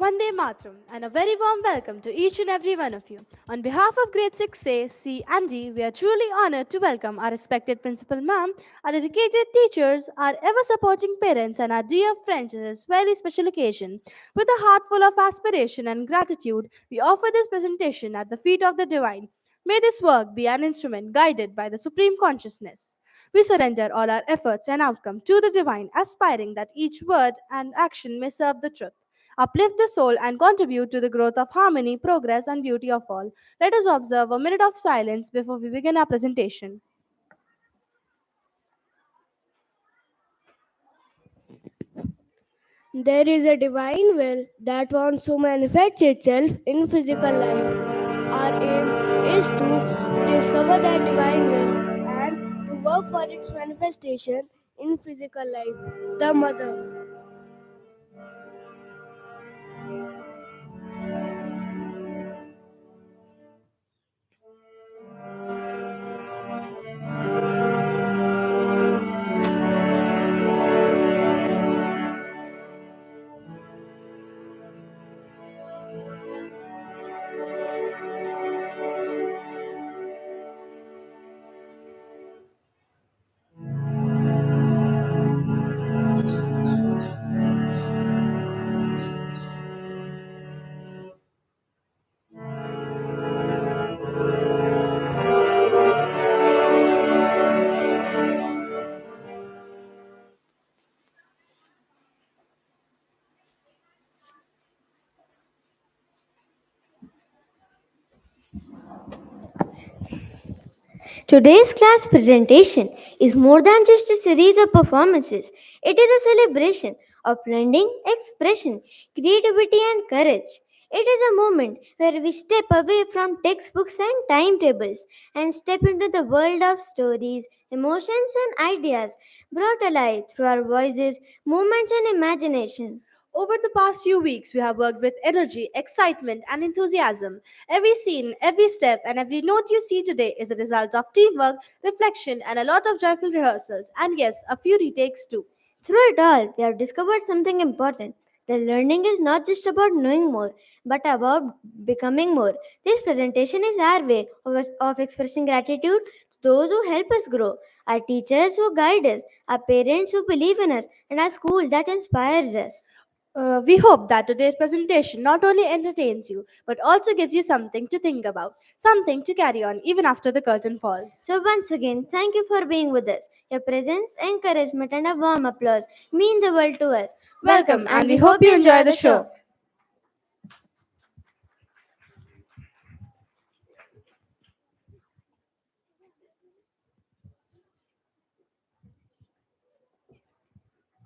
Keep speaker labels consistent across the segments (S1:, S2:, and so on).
S1: Vande Matram, and a very warm welcome to each and every one of you. On behalf of Grade 6A, C, and D, we are truly honored to welcome our respected Principal Ma'am, our dedicated teachers, our ever supporting parents, and our dear friends in this very special occasion. With a heart full of aspiration and gratitude, we offer this presentation at the feet of the Divine. May this work be an instrument guided by the Supreme Consciousness. We surrender all our efforts and outcome to the Divine, aspiring that each word and action may serve the truth, uplift the soul, and contribute to the growth of harmony, progress, and beauty of all. Let us observe a minute of silence before we begin our presentation.
S2: There is a divine will that wants to manifest itself in physical life. Our aim is to discover that divine will and to work for its manifestation in physical life. The Mother.
S3: Today's class presentation is more than just a series of performances. It is a celebration of blending expression, creativity, and courage. It is a moment where we step away from textbooks and timetables and step into the world of stories, emotions, and ideas brought alive through our voices, movements, and imagination.
S1: Over the past few weeks, we have worked with energy, excitement, and enthusiasm. Every scene, every step, and every note you see today is a result of teamwork, reflection, and a lot of joyful rehearsals, and yes, a few retakes too.
S3: Through it all, we have discovered something important. The learning is not just about knowing more, but about becoming more. This presentation is our way of expressing gratitude to those who help us grow, our teachers who guide us, our parents who believe in us, and our school that inspires us.
S1: We hope that today's presentation not only entertains you, but also gives you something to think about, something to carry on even after the curtain falls.
S3: So, once again, thank you for being with us. Your presence, encouragement, and a warm applause mean the world to us.
S1: Welcome, and we hope you enjoy the show.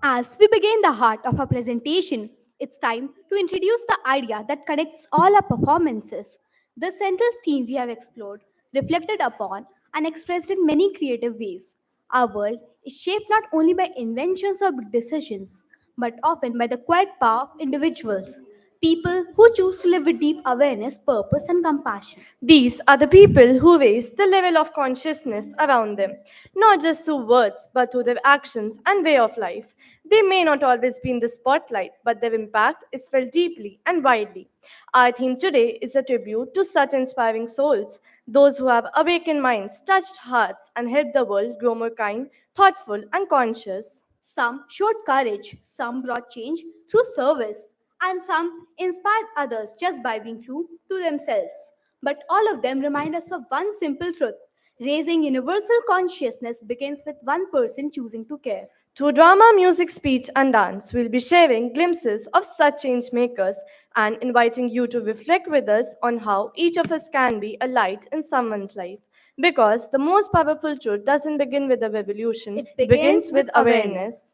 S4: As we begin the heart of our presentation, it's time to introduce the idea that connects all our performances. The central theme we have explored, reflected upon, and expressed in many creative ways. Our world is shaped not only by inventions or decisions, but often by the quiet power of individuals, people who choose to live with deep awareness, purpose, and compassion.
S5: These are the people who raise the level of consciousness around them, not just through words, but through their actions and way of life. They may not always be in the spotlight, but their impact is felt deeply and widely. Our theme today is a tribute to such inspiring souls, those who have awakened minds, touched hearts, and helped the world grow more kind, thoughtful, and conscious.
S4: Some showed courage, some brought change through service, and some inspired others just by being true to themselves. But all of them remind us of one simple truth: raising universal consciousness begins with one person choosing to care.
S5: Through drama, music, speech, and dance, we'll be sharing glimpses of such change makers and inviting you to reflect with us on how each of us can be a light in someone's life. Because the most powerful truth doesn't begin with a revolution,
S4: It
S5: it
S4: begins
S5: begins
S4: with
S5: with
S4: awareness.
S5: awareness.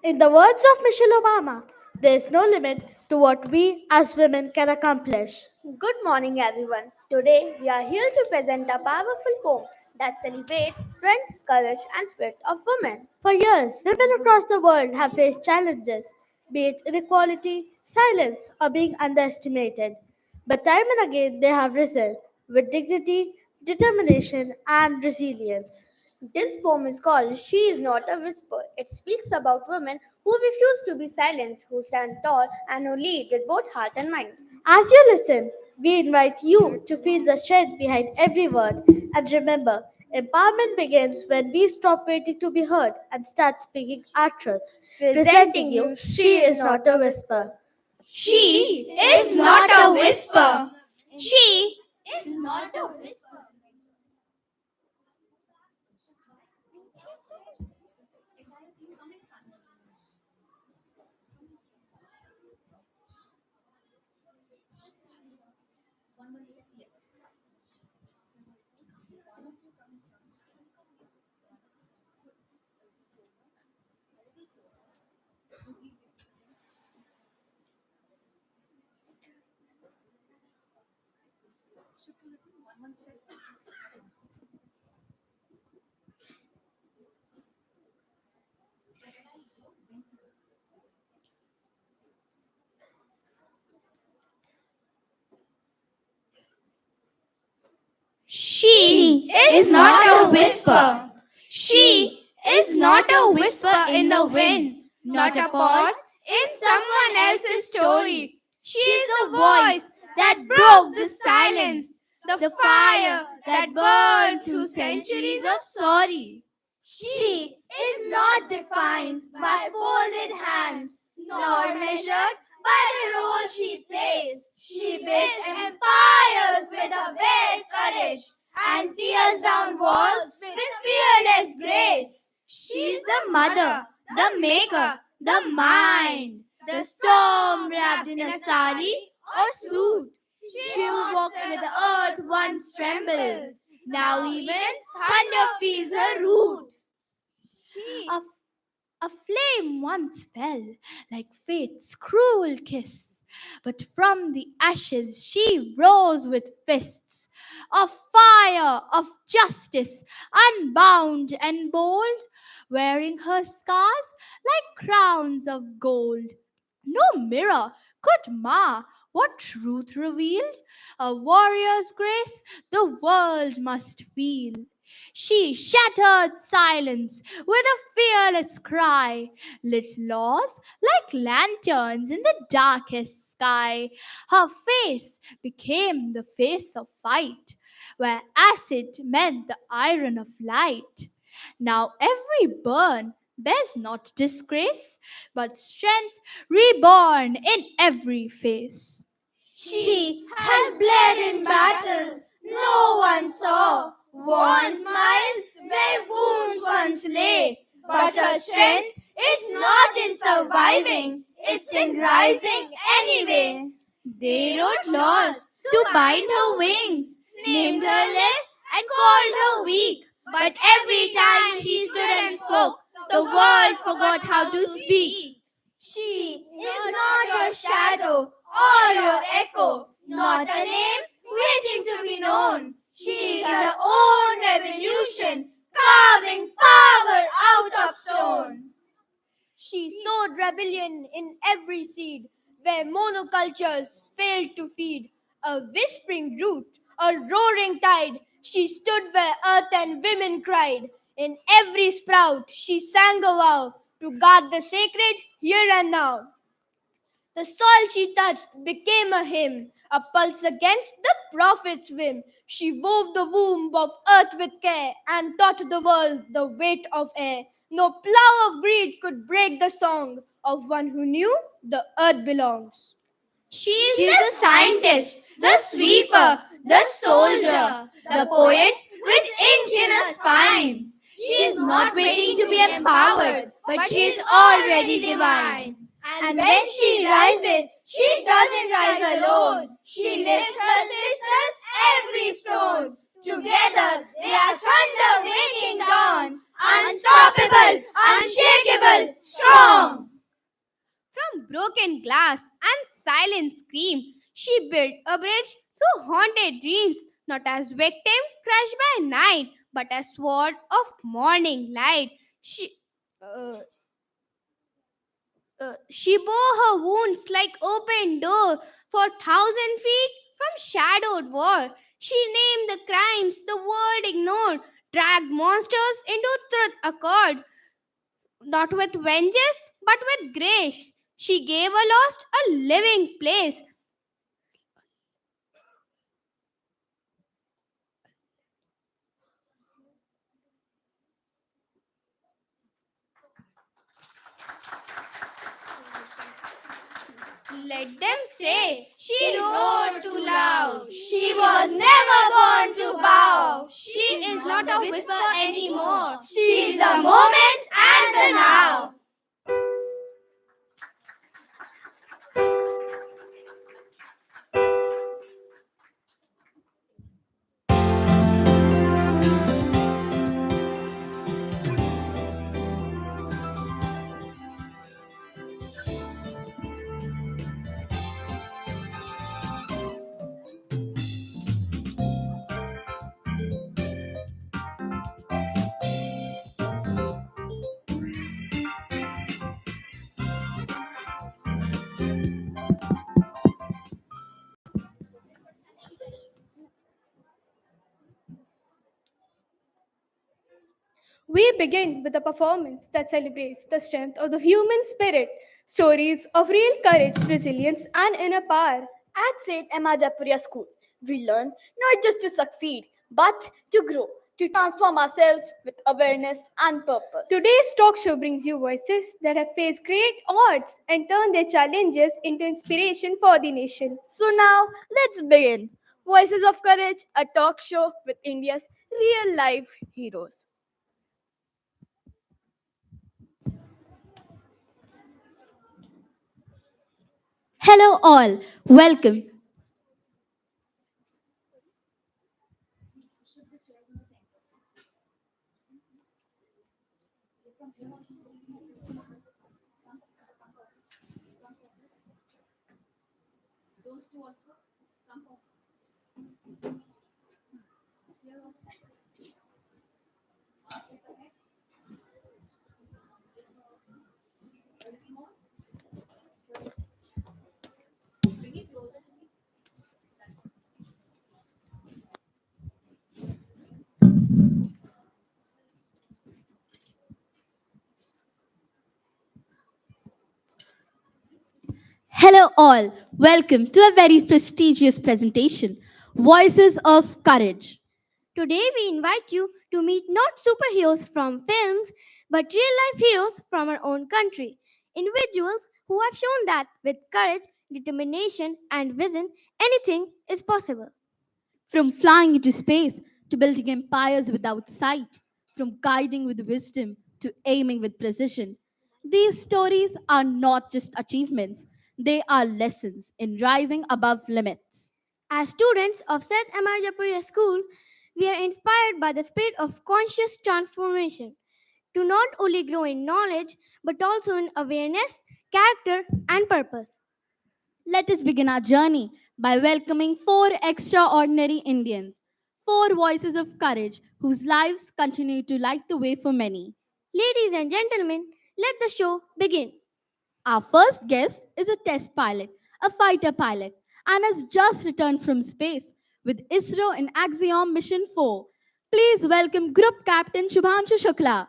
S2: In the words of Michelle Obama, there is no limit to what we as women can accomplish.
S6: Good morning, everyone. Today we are here to present a powerful poem that celebrates strength, courage, and spirit of women.
S2: For years, women across the world have faced challenges, be it inequality, silence, or being underestimated. But time and again, they have risen with dignity,
S1: determination, and resilience.
S6: This poem is called She is Not a Whisper. It speaks about women who refuse to be silenced, who stand tall, and who lead with both heart and mind.
S1: As you listen, we invite you to feel the strength behind every word. And remember, empowerment begins when we stop waiting to be heard and start speaking our truth. Presenting you, She is Not a Whisper.
S6: She is not a whisper. She is not a whisper. She is not a whisper. She is not a whisper in the wind, not a pause in someone else's story. She is the voice that broke the silence, the fire that burned through centuries of sorry. She is not defined by folded hands, nor measured by the role she plays. She built empires with a bare courage and tears down walls with fearless grace. She's the mother, the maker, the mind, the storm wrapped in a sari or suit. She who walked where the earth once trembled. Now even thunder feels her root. A A flame once fell like fate's cruel kiss, but from the ashes she rose with fists of fire, of justice, unbound and bold, wearing her scars like crowns of gold. No mirror could mar what truth revealed. A warrior's grace the world must feel. She shattered silence with a fearless cry, lit laws like lanterns in the darkest sky. Her face became the face of fight, where acid meant the iron of light. Now every burn bears not disgrace, but strength reborn in every face. She has bled in battles no one saw, worn smiles where wounds once lay. But her strength, it's not in surviving, it's in rising anyway. They wrote laws to bind her wings, named her less and called her weak. But every time she stood and spoke, the world forgot how to speak. She is not your shadow or your echo, not a name waiting to be known. She is her own revolution, carving power out of stone. She sowed rebellion in every seed where monocultures failed to feed. A whispering root, a roaring tide, she stood where earth and women cried. In every sprout, she sang a vow to guard the sacred here and now. The soil she touched became a hymn, a pulse against the prophet's whim. She wove the womb of earth with care and taught the world the weight of air. No plow of greed could break the song of one who knew the earth belongs. She's the scientist, the sweeper, the soldier, the poet with ink in her spine. She is not waiting to be empowered, but she is already divine. And when she rises, she doesn't rise alone. She lifts her sisters every stone. Together they are thunder waking down, unstoppable, unshakable, strong. From broken glass and silent scream, she built a bridge through haunted dreams, not as victim crushed by night, but as sword of morning light. Uh, she bore her wounds like open door for 1,000 feet from shadowed war. She named the crimes the world ignored, dragged monsters into truth accord, not with vengeance but with grace. She gave a lost a living place. Let them say she roared too loud.
S7: She was never born to bow.
S6: She is not a whisper anymore.
S7: She's the moment and the now.
S4: We begin with a performance that celebrates the strength of the human spirit, stories of real courage, resilience, and inner power.
S5: At St. Emma Jaipuria School, we learn not just to succeed, but to grow, to transform ourselves with awareness and purpose.
S4: Today's talk show brings you voices that have faced great odds and turned their challenges into inspiration for the nation.
S5: So now, let's begin. Voices of Courage, a talk show with India's real life heroes.
S1: Hello, all. Welcome. Hello, all. Welcome to a very prestigious presentation Voices of Courage.
S3: Today, we invite you to meet not superheroes from films, but real life heroes from our own country. Individuals who have shown that with courage, determination, and vision, anything is possible.
S1: From flying into space to building empires without sight, from guiding with wisdom to aiming with precision. These stories are not just achievements, they are lessons in rising above limits.
S3: As students of Seth Jaipuria School, we are inspired by the spirit of conscious transformation to not only grow in knowledge but also in awareness, character, and purpose.
S1: Let us begin our journey by welcoming four extraordinary Indians, four voices of courage whose lives continue to light the way for many.
S3: Ladies and gentlemen, let the show begin.
S1: Our first guest is a test pilot, a fighter pilot, and has just returned from space with ISRO in Axiom Mission 4. Please welcome Group Captain Shubhanshu Shukla.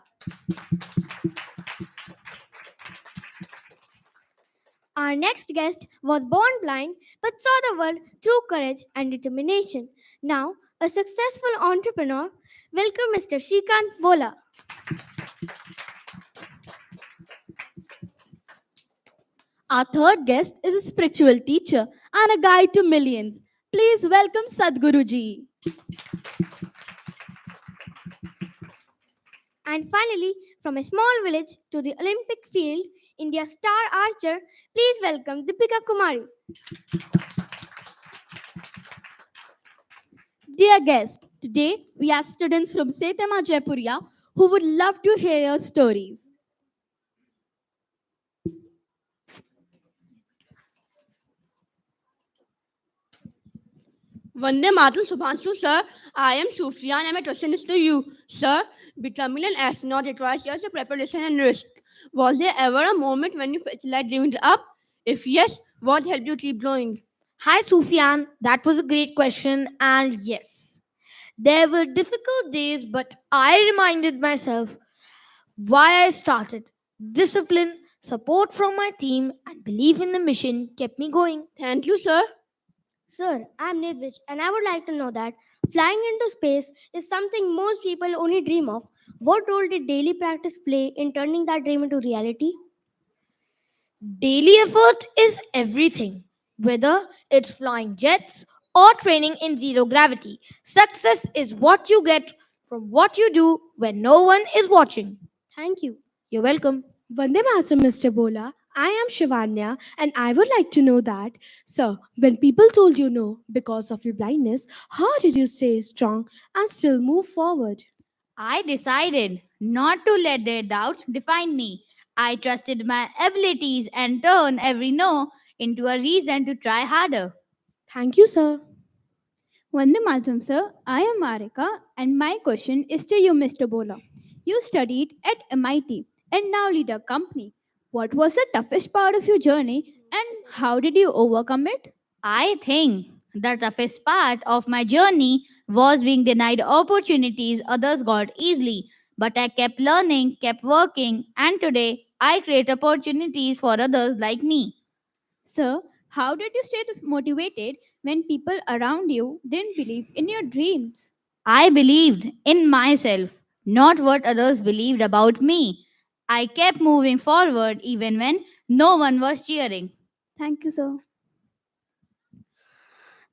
S3: Our next guest was born blind but saw the world through courage and determination. Now, a successful entrepreneur. Welcome, Mr. Shrikant Bola.
S1: Our third guest is a spiritual teacher and a guide to millions. Please welcome Sadhguruji.
S3: And finally, from a small village to the Olympic field, India's star archer, please welcome Deepika Kumari.
S1: Dear guest, today we have students from Setema Jaipuria who would love to hear your stories.
S8: Vande Mataram, Subhanshu, sir. I am Sufia and my question is to you. Sir, becoming an astronaut requires years of preparation and risk. Was there ever a moment when you felt like giving up? If yes, what helped you keep going?
S9: Hi, Sufyan. That was a great question. And yes, there were difficult days, but I reminded myself why I started. Discipline, support from my team, and belief in the mission kept me going.
S8: Thank you, sir.
S2: Sir, I'm Nidvich, and I would like to know that flying into space is something most people only dream of. What role did daily practice play in turning that dream into reality?
S9: Daily effort is everything, whether it's flying jets or training in zero gravity. Success is what you get from what you do when no one is watching.
S2: Thank you.
S9: You're welcome.
S10: Vande Mataram, Mr. Bola. I am Shivanya, and I would like to know that, sir, when people told you no because of your blindness, how did you stay strong and still move forward?
S6: I decided not to let their doubts define me. I trusted my abilities and turned every no into a reason to try harder.
S10: Thank you, sir.
S4: Vande Mataram, sir. I am Marika, and my question is to you, Mr. Bola. You studied at MIT and now lead a company. What was the toughest part of your journey, and how did you overcome it?
S6: I think the toughest part of my journey was being denied opportunities others got easily. But I kept learning, kept working, and today I create opportunities for others like me.
S4: Sir, how did you stay motivated when people around you didn't believe in your dreams?
S6: I believed in myself, not what others believed about me. I kept moving forward even when no one was cheering.
S4: Thank you, sir.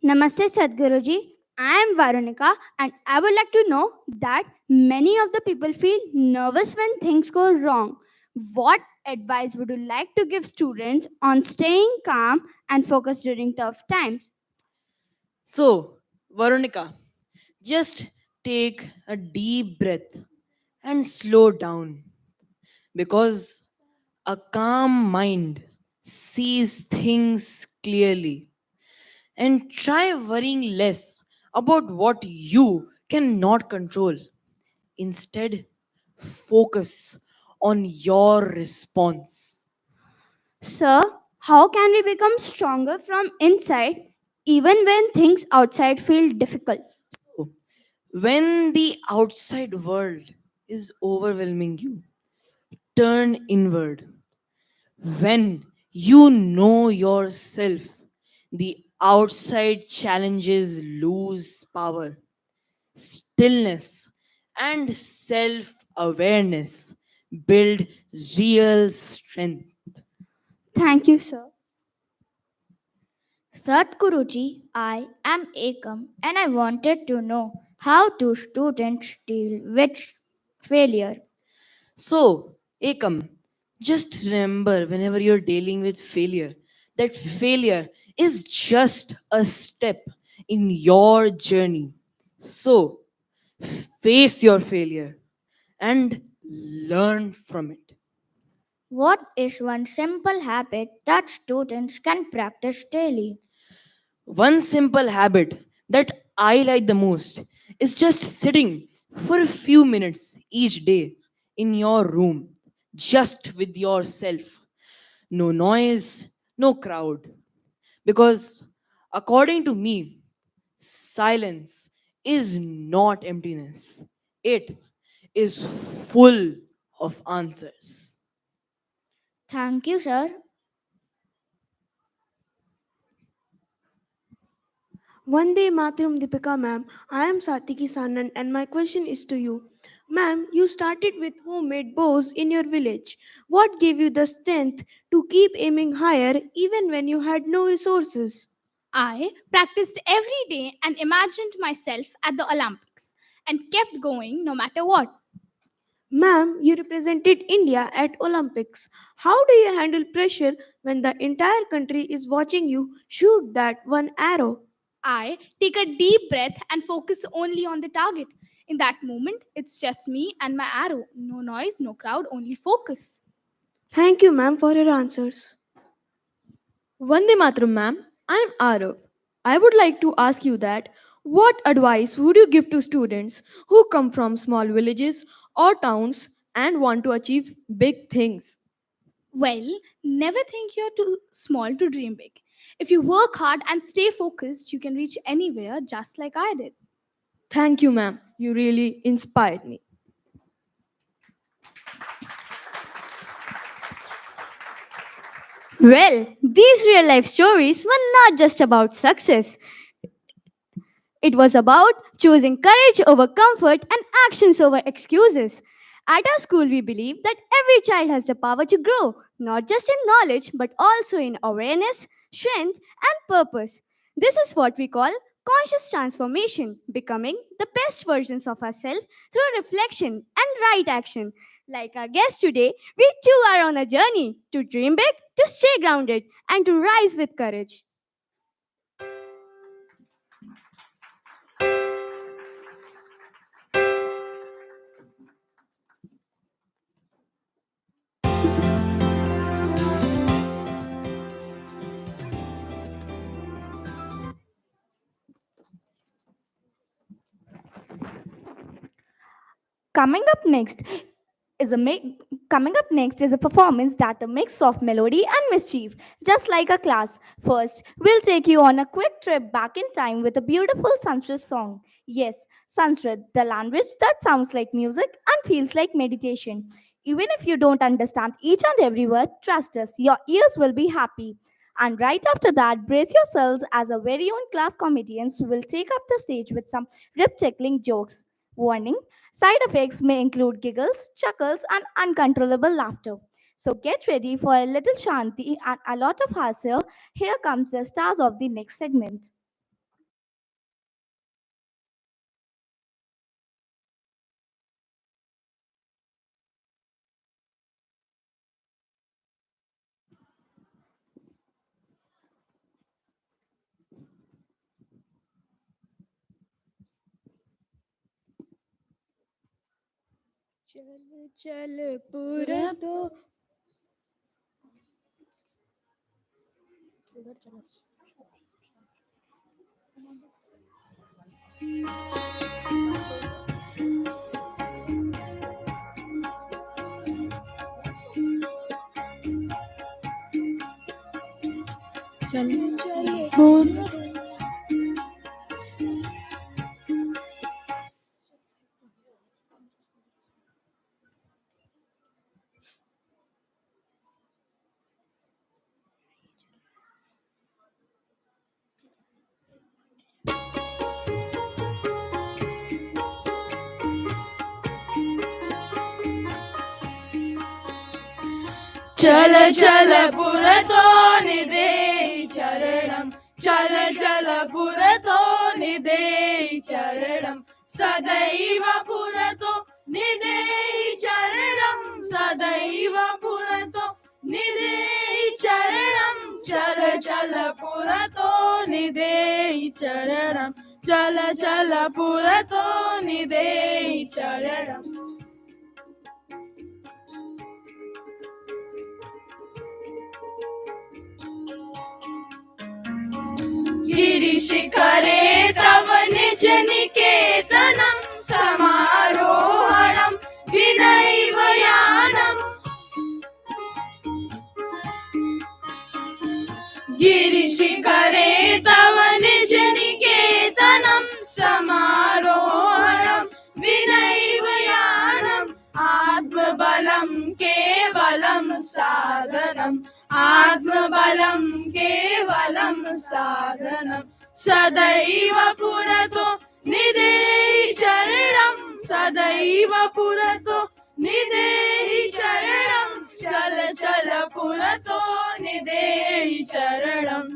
S11: Namaste Sadhguruji. I am Varunika and I would like to know that many of the people feel nervous when things go wrong. What advice would you like to give students on staying calm and focused during tough times?
S12: So, Veronica, just take a deep breath and slow down because a calm mind sees things clearly, and try worrying less about what you cannot control. Instead, focus on your response.
S11: Sir, how can we become stronger from inside even when things outside feel difficult?
S12: So, when the outside world is overwhelming you, turn inward. When you know yourself, the outside challenges lose power. Stillness and self awareness build real strength.
S11: Thank you, sir.
S13: Satguruji, I am Ekam and I wanted to know how do students deal with failure?
S12: So, Ekam, just remember whenever you're dealing with failure, that failure is just a step in your journey. So, face your failure and learn from it.
S13: What is one simple habit that students can practice daily?
S12: One simple habit that I like the most is just sitting for a few minutes each day in your room, just with yourself. No noise, no crowd. Because according to me, silence is not emptiness, it is full of answers.
S13: Thank you, sir.
S10: Vande Mataram, Deepika ma'am. I am Satiki Sanan, and my question is to you. Ma'am, you started with homemade bows in your village. What gave you the strength to keep aiming higher even when you had no resources?
S4: I practiced every day and imagined myself at the Olympics and kept going no matter what.
S10: Ma'am, you represented India at Olympics. How do you handle pressure when the entire country is watching you shoot that one arrow?
S4: I take a deep breath and focus only on the target. In that moment, it's just me and my arrow. No noise, no crowd, only focus.
S10: Thank you, ma'am, for your answers.
S14: Vande Mataram, ma'am. I'm Arav. I would like to ask you that what advice would you give to students who come from small villages or towns and want to achieve big things?
S4: Well, never think you're too small to dream big. If you work hard and stay focused, you can reach anywhere just like I did.
S14: Thank you, ma'am. You really inspired me.
S3: Well, these real life stories were not just about success. It was about choosing courage over comfort and actions over excuses. At our school, we believe that every child has the power to grow, not just in knowledge, but also in awareness, strength, and purpose. This is what we call conscious transformation, becoming the best versions of ourselves through reflection and right action. Like our guest today, we too are on a journey to dream big, to stay grounded, and to rise with courage.
S4: Coming up next coming up next is a performance that a mix of melody and mischief, just like a class. First, we'll take you on a quick trip back in time with a beautiful Sanskrit song. Yes, Sanskrit, the language that sounds like music and feels like meditation. Even if you don't understand each and every word, trust us, your ears will be happy. And right after that, brace yourselves as our very own class comedians will take up the stage with some rib tickling jokes. Warning: side effects may include giggles, chuckles, and uncontrollable laughter. So get ready for a little shanti and a lot of hasya. Here comes the stars of the next segment.
S2: चल चल पूरा तो चल चल पूरा
S6: चल चल पुरतो निदे चरणं चल चल पुरतो निदे चरणं सदैव पुरतो निदे चरणं सदैव पुरतो निदे चरणं चल चल पुरतो निदे चरणं चल चल पुरतो निदे चरणं गिरिशिखरे तव निज निकेतनं समारोहणं विनैव यानम् गिरिशिखरे तव निज निकेतनं समारोहणं विनैव यानम् आत्मबलं केवलं साधनम् आत्मबलं केवलं साधनं सदैव पुरतो निदेहि चरणं सदैव पुरतो निदेहि चरणं चल चल पुरतो निदेहि चरणं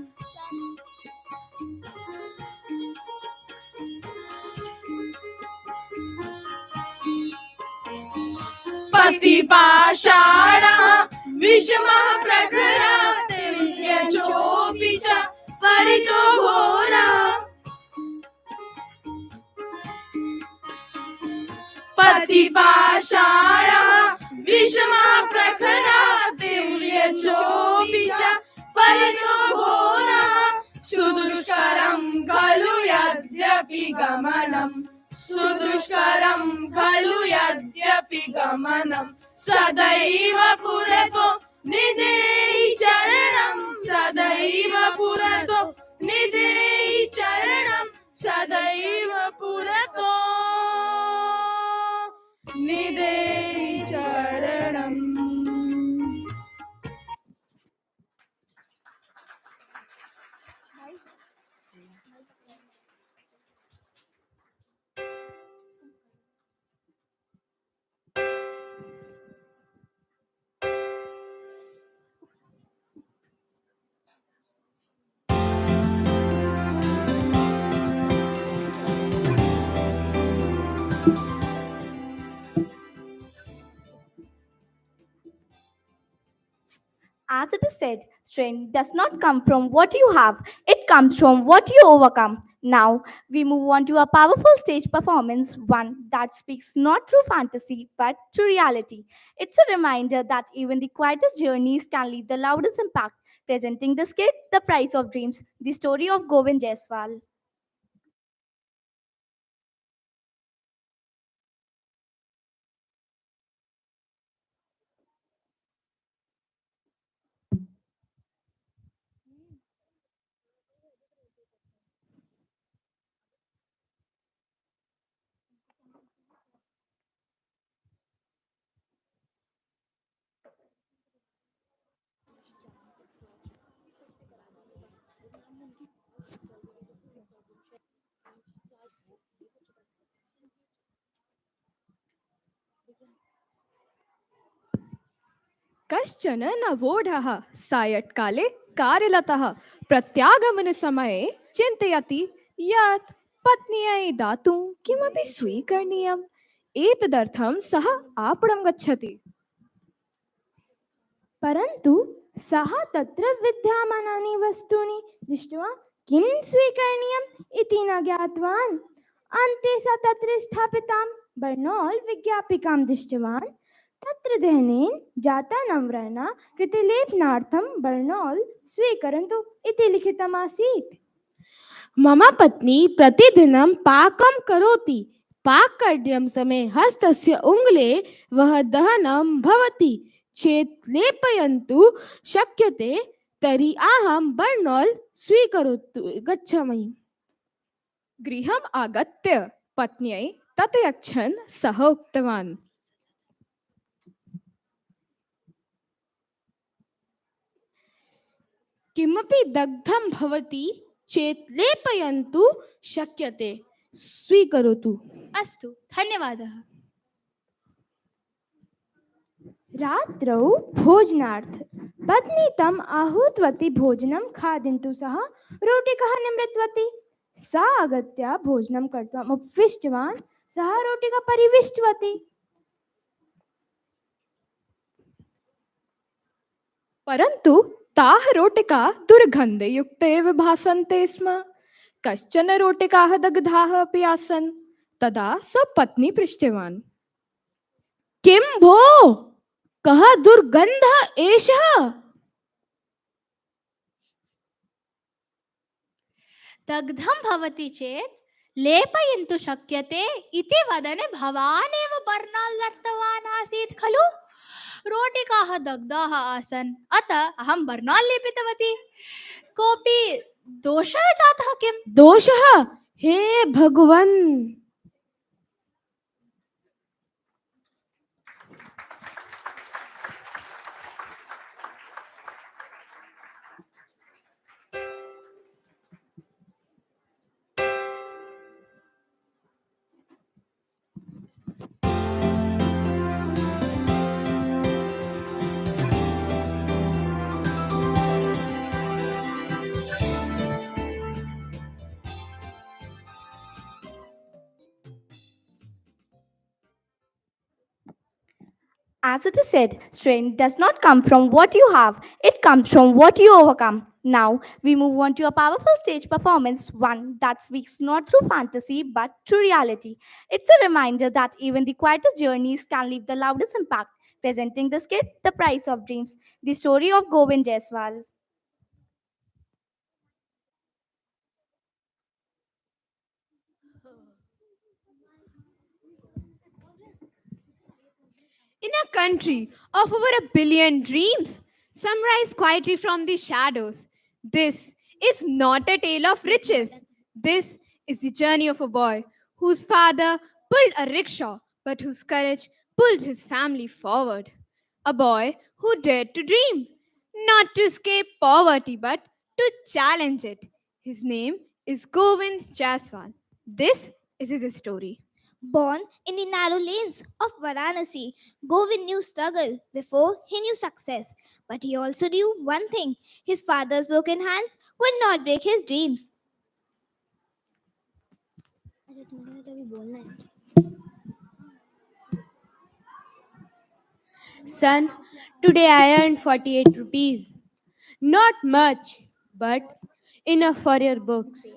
S6: पतिपाषाणः विषमः प्रखरः दिव्यचोऽपि च परितो घोरः पतिपाषाणः विषमः प्रखरः दिव्यचोऽपि च परितो घोरः सुदुष्करं खलु यद्यपि गमनम् सुदुष्करं खलु यद्यपि गमनं सदैव पुरतो निदेहि चरणं सदैव पुरतो निदेहि चरणं सदैव पुरतो निदेहि चरणम्.
S4: As it is said, strength does not come from what you have, it comes from what you overcome. Now, we move on to a powerful stage performance, one that speaks not through fantasy but through reality. It's a reminder that even the quietest journeys can leave the loudest impact. Presenting the skit, The Price of Dreams, the story of Govind Jaiswal.
S14: कश्चन नवोढः सायत्काले कार्यरतः प्रत्यागमनसमये चिन्तयति यत् पत्न्यै दातुं किमपि स्वीकरणीयम् एतदर्थं सः आपणं गच्छति.
S3: परन्तु सः तत्र विद्यमानानि वस्तूनि दृष्ट्वा किं स्वीकरणीयम् इति न ज्ञातवान्. अन्ते सः तत्र स्थापितां बर्नौल् विज्ञापिकां दृष्टवान्. तत्र दहनेन जाता नम्राणा कृतिलेपनार्थं बर्नौल् स्वीकरन्तु इति लिखितमासीत्.
S9: मम पत्नी प्रतिदिनं पाकं करोति. पाककरणं समये हस्तस्य उङ्गले वः दहनं भवति चेत् लेपयन्तु शक्यते तर्हि अहं बर्नौल् स्वीकरोतु गच्छामि.
S14: गृहम् आगत्य पत्न्यै तत् यच्छन् सः उक्तवान्,
S9: किमपि दग्धं भवति चेत् लेपयन्तु शक्यते स्वीकरोतु.
S11: अस्तु, धन्यवादः.
S3: रात्रौ भोजनार्थ पत्नी तम् आहूतवती भोजनं खादितुं सः रोटिकाः निमृतवती. सा आगत्य भोजनं कर्तुम् उपविष्टवान्. सः रोटिका परिविष्टवती.
S14: परन्तु ताः रोटिकाः दुर्गन्धयुक्ताः एव भासन्ते स्म. कश्चन रोटिकाः दग्धाः अपि आसन्. तदा स पत्नी पृष्टवान्,
S9: किं भो, कः दुर्गन्धः एषः?
S11: दग्धं भवति चेत् लेपयन्तु शक्यते इति वदने भवान् एव बर्नौल् दत्तवान् आसीत् खलु. रोटिकाः दग्धाः आसन्, अतः अहं बर्नौल् लेपितवती. कोऽपि दोषः जातः किम्?
S9: दोषः? हे भगवन्!
S4: As it is said, strength does not come from what you have, it comes from what you overcome. Now, we move on to a powerful stage performance, one that speaks not through fantasy but through reality. It's a reminder that even the quietest journeys can leave the loudest impact. Presenting the skit, The Price of Dreams, the story of Govind Jaiswal.
S15: In a country of over a billion dreams, Some rise quietly from the shadows. This is not a tale of riches. This is the journey of a boy whose father pulled a rickshaw, but whose courage pulled his family forward. A boy who dared to dream, not to escape poverty, but to challenge it. His name is Govind Jaswal. This is his story.
S13: Born in the narrow lanes of Varanasi, Govind knew struggle before he knew success. But he also knew one thing: his father's broken hands would not break his dreams.
S16: Son, today I earned 48 rupees. Not much, but enough for your books.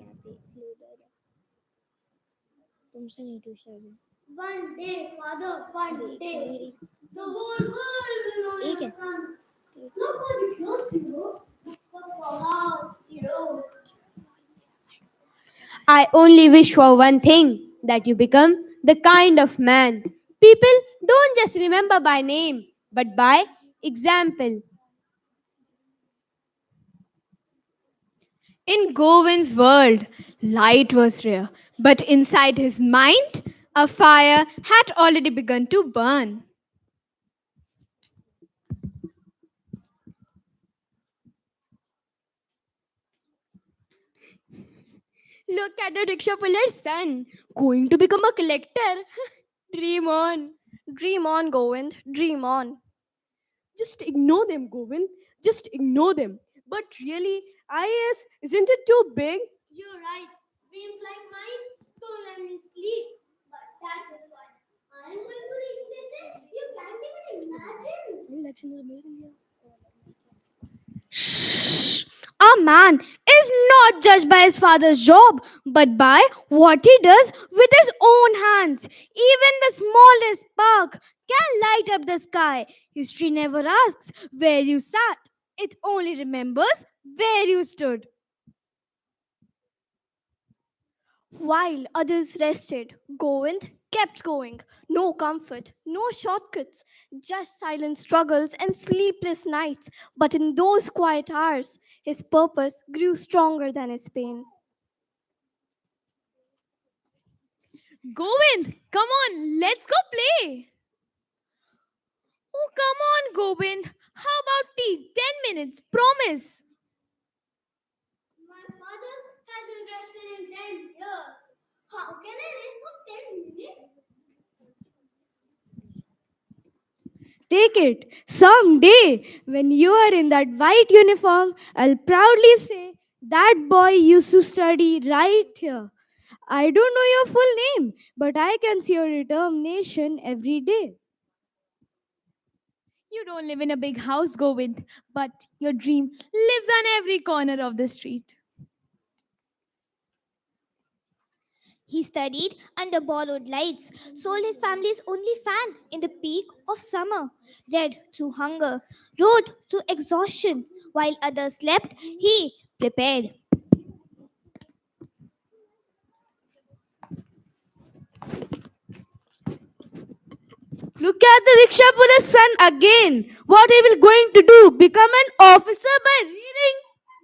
S6: One day, Father, one day, the whole world will know your son. Not for the clothes he wore, but for how he wrote.
S16: I only wish for one thing, that you become the kind of man people don't just remember by name, but by example.
S15: In Govind's world, light was rare, but inside his mind, a fire had already begun to burn.
S8: Look at the rickshaw puller's son, going to become a collector. Dream on.
S4: Dream on, Govind, dream on.
S5: Just ignore them, Govind. Just ignore them. But really, IAS, isn't it too big?
S6: You're right. Dreams like mine don't let me sleep. But that is why I'm going to reach places you can't even imagine.
S11: A man is not judged by his father's job, but by what he does with his own hands. Even the smallest spark can light up the sky. History never asks where you sat, it only remembers where you stood.
S4: While others rested, Govind kept going. No comfort, no shortcuts, just silent struggles and sleepless nights. But in those quiet hours, his purpose grew stronger than his pain.
S14: Govind, come on, let's go play. Oh, come on, Govind. How about tea? 10 minutes, promise.
S6: My father hasn't rested in 10 years. How can I rest for 10 minutes?
S11: Take it. Someday, when you are in that white uniform, I'll proudly say, that boy used to study right here. I don't know your full name, but I can see your determination every day.
S14: You don't live in a big house, Govind, but your dream lives on every corner of the street.
S13: He studied under borrowed lights, sold his family's only fan in the peak of summer, read through hunger, wrote through exhaustion. While others slept, he prepared.
S9: Look at the rickshaw puller's son again. What he will going to do? Become an officer by reading?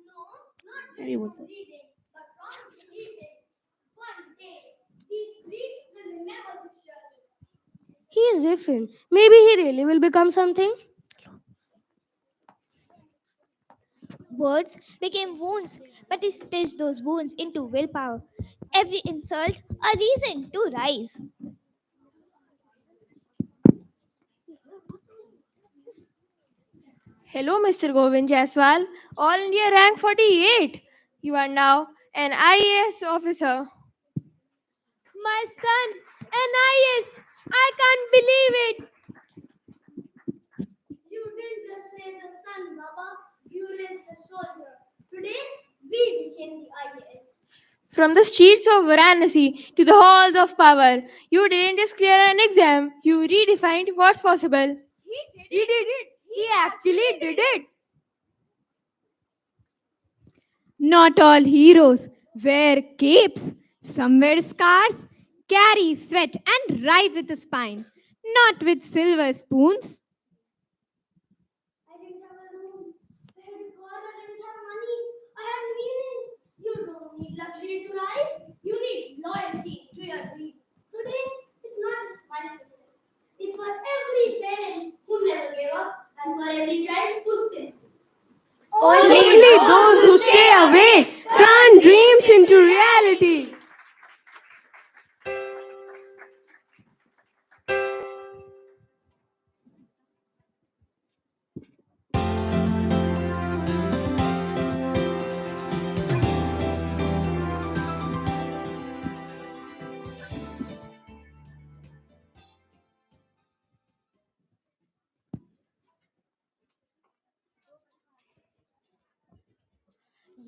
S6: No, not just from reading, but from sleeping. One day, these streets will remember this journey.
S11: He is different. Maybe he really will become something.
S13: Words became wounds, but he stitched those wounds into willpower. Every insult, a reason to rise.
S16: Hello, Mr. Govind Jaiswal, All India rank 48. You are now an IAS officer. My son, an IAS. I can't believe it.
S6: You didn't just raise the sun, Baba. You raised the soldier. Today, we became the IAS.
S16: From the streets of Varanasi to the halls of power, you didn't just clear an exam, you redefined what's possible.
S5: He did it. He actually did it.
S15: Not all heroes wear capes. Some wear scars, carry sweat, and rise with a spine, not with silver spoons.
S6: I didn't have a room. loyalty to your dream. Today is not just one person. It's for every parent who never gave up and for every child who still.
S10: Only those who stay awake turn dreams into reality.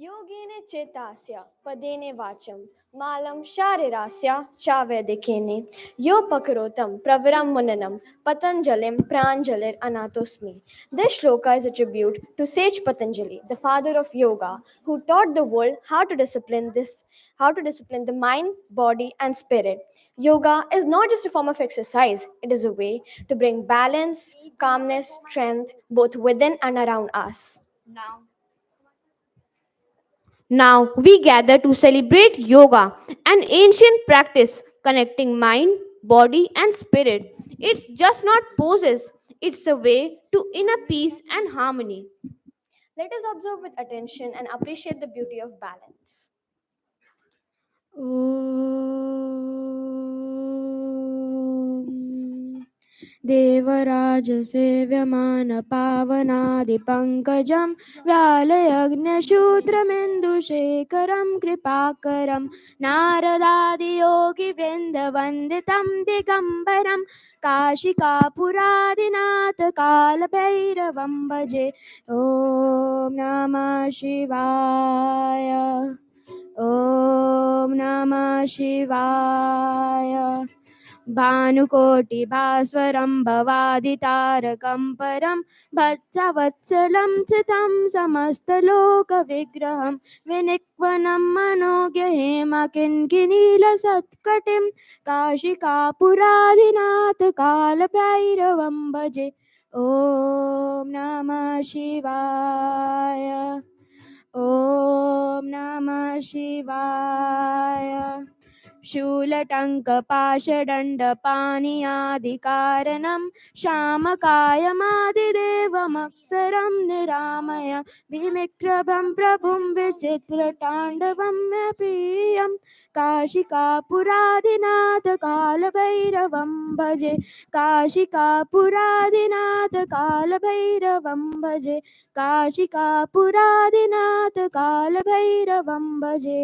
S17: Yogine chetasya padene vacham malam sharirasya chavedikene yo pakarotam praviram munanam patanjalim pranjalir anatosmi. This shloka is a tribute to sage Patanjali, the father of yoga, who taught the world how to discipline the mind, body and spirit. Yoga is not just a form of exercise, it is a way to bring balance, calmness, strength both within and around us.
S11: Now we gather to celebrate yoga, an ancient practice connecting mind, body, and spirit. It's just not poses, it's a way to inner peace and harmony.
S17: Let us observe with attention and appreciate the beauty of balance.
S2: देवराजसेव्यमानपावनादिपङ्कजं व्यालयज्ञशूत्रमिन्दुशेखरं कृपाकरं नारदादियोगिवृन्दवन्दितं दिगम्बरं काशिकापुरादिनाथकालभैरवं भजे ॐ नमः शिवाय ॐ नमः शिवाय भानुकोटिभास्वरं भवादितारकं परं भक्तवत्सलं चितं समस्तलोकविग्रहं विनिक्वनं मनोज्ञहेमकिङ्किनीलसत्कटिं काशिकापुरादिनाथकालभैरवं भजे ॐ नमः शिवाय ॐ नमः शिवाय शूलटङ्कपाशदण्डपाणियादिकारणं श्यामकायमादिदेवमक्षरं निरामय विमिक्रभं प्रभुं विचित्रताण्डवं मे प्रियं काशिकापुरादिनाथकालभैरवं भजे काशिकापुरादिनाथकालभैरवं भजे काशिकापुरादिनाथकालभैरवं भजे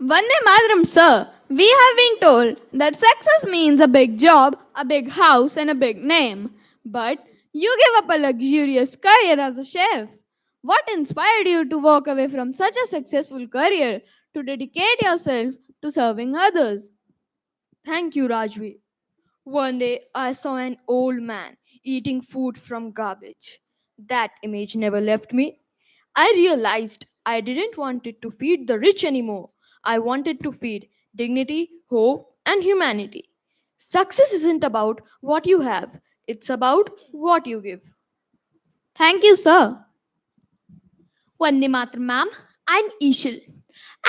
S15: Vande Mataram, sir. We have been told that success means a big job, a big house, and a big name. But you gave up a luxurious career as a chef. What inspired you to walk away from such a successful career to dedicate yourself to serving others?
S14: Thank you, Rajvi. One day I saw an old man eating food from garbage. That image never left me. I realized I didn't want it to feed the rich anymore. I wanted to feed dignity, hope, and humanity. Success isn't about what you have, it's about what you give.
S15: Thank you, sir. Vande Mataram, ma'am. I'm Ishil.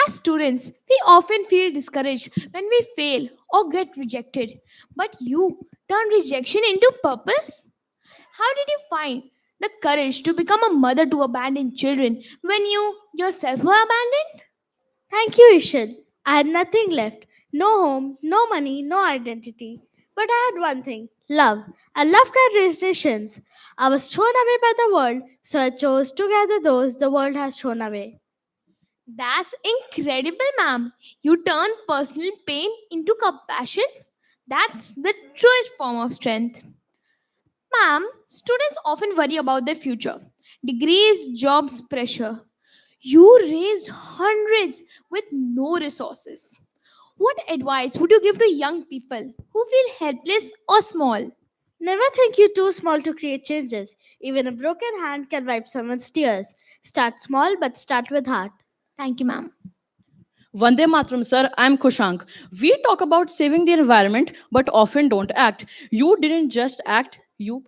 S15: As students, we often feel discouraged when we fail or get rejected. But you turn rejection into purpose? How did you find the courage to become a mother to abandoned children when you yourself were abandoned?
S1: Thank you, Ishan. I had nothing left. No home, no money, no identity. But I had one thing love. And love can raise nations. I was thrown away by the world, so I chose to gather those the world has thrown away.
S15: That's incredible, ma'am. You turn personal pain into compassion. That's the truest form of strength. Ma'am, students often worry about their future. Degrees, jobs, pressure. You raised hundreds with no resources. What advice would you give to young people who feel helpless or small?
S1: Never think you're too small to create changes. Even a broken hand can wipe someone's tears. Start small, but start with heart.
S15: Thank you, ma'am.
S18: Vande Matram, sir, I'm Kushank. We talk about saving the environment, but often don't act. You didn't just act, you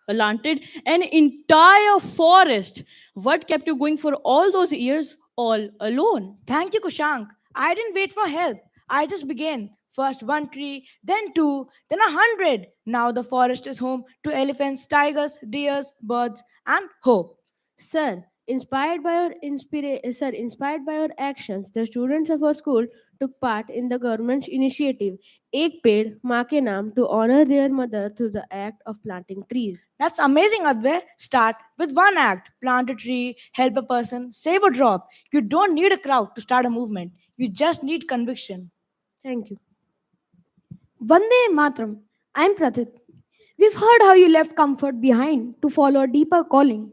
S18: planted an entire forest. What kept you going for all those years all alone?
S10: Thank you, Kushank. I didn't wait for help. I just began. First one tree, then two, then 100. Now the forest is home to elephants, tigers, deers, birds, and hope.
S19: Sir, inspired by your actions, the students of our school took part in the government's initiative Ek Ped Maa Ke Naam to honor their mother through the act of planting trees.
S10: That's amazing, Advay. Start with one act. Plant a tree, help a person, save a drop. You don't need a crowd to start a movement. You just need conviction.
S19: Thank you.
S9: Vande Matram. I'm Pratit. We've heard how you left comfort behind to follow a deeper calling.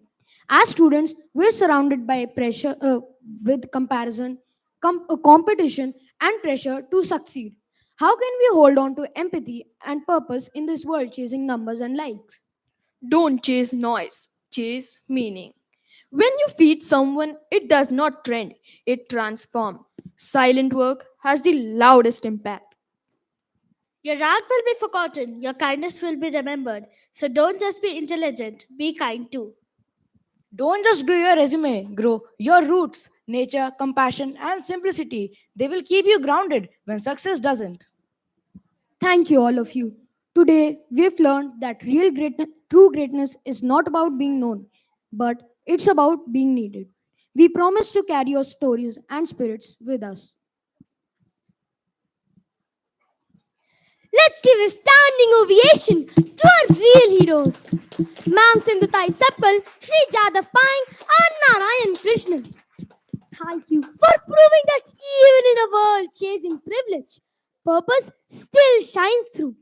S9: As students, we're surrounded by pressure with comparison, competition, and pressure to succeed. How can we hold on to empathy and purpose in this world chasing numbers and likes?
S14: Don't chase noise, chase meaning. When you feed someone, it does not trend, it transforms. Silent work has the loudest impact.
S1: Your art will be forgotten, your kindness will be remembered. So don't just be intelligent, be kind too.
S10: Don't just grow your resume, grow your roots, nature, compassion, and simplicity. They will keep you grounded when success doesn't.
S9: Thank you, all of you. Today, we've learned that true greatness is not about being known, but it's about being needed. We promise to carry your stories and spirits with us.
S11: Let's give a standing ovation to our real heroes. Ma'am Sindhutai Seppal, Sri Jadav Pine, and Narayan Krishnan. Thank you for proving that even in a world chasing privilege, purpose still shines through.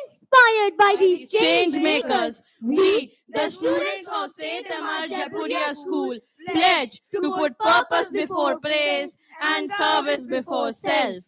S11: Inspired by these change makers,
S8: we, the students of Seth Jaipuria School, pledge to put purpose before praise and service before self.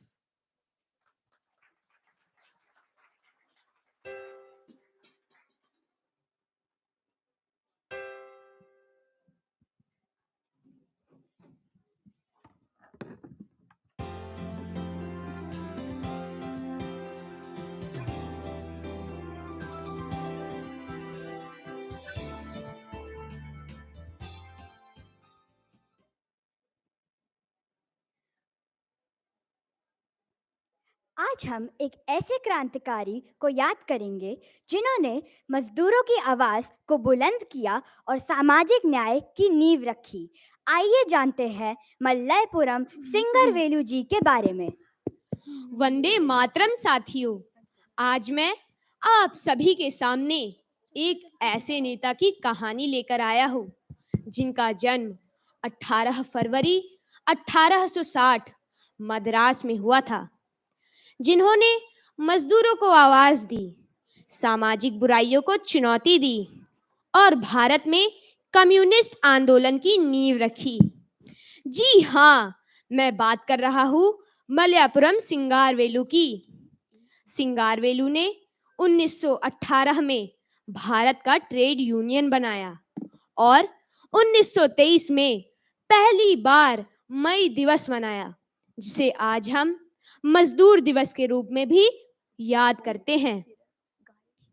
S20: आज हम एक ऐसे क्रांतिकारी को याद करेंगे जिन्होंने मजदूरों की आवाज को बुलंद किया और सामाजिक न्याय की नींव रखी। आइए जानते हैं मल्लयपुरम सिंगर वेलू जी के बारे में।
S16: वंदे मातरम साथियों, आज मैं आप सभी के सामने एक ऐसे नेता की कहानी लेकर आया हूँ जिनका जन्म 18 फरवरी 1860 मद्रास में हुआ था, जिन्होंने मजदूरों को आवाज दी, सामाजिक बुराइयों को चुनौती दी और भारत में कम्युनिस्ट आंदोलन की नींव रखी। जी हाँ, मैं बात कर रहा हूँ मलयापुरम सिंगारवेलू की। सिंगारवेलू ने 1918 में भारत का ट्रेड यूनियन बनाया और 1923 में पहली बार मई दिवस मनाया, जिसे आज हम मजदूर दिवस के रूप में भी याद करते हैं।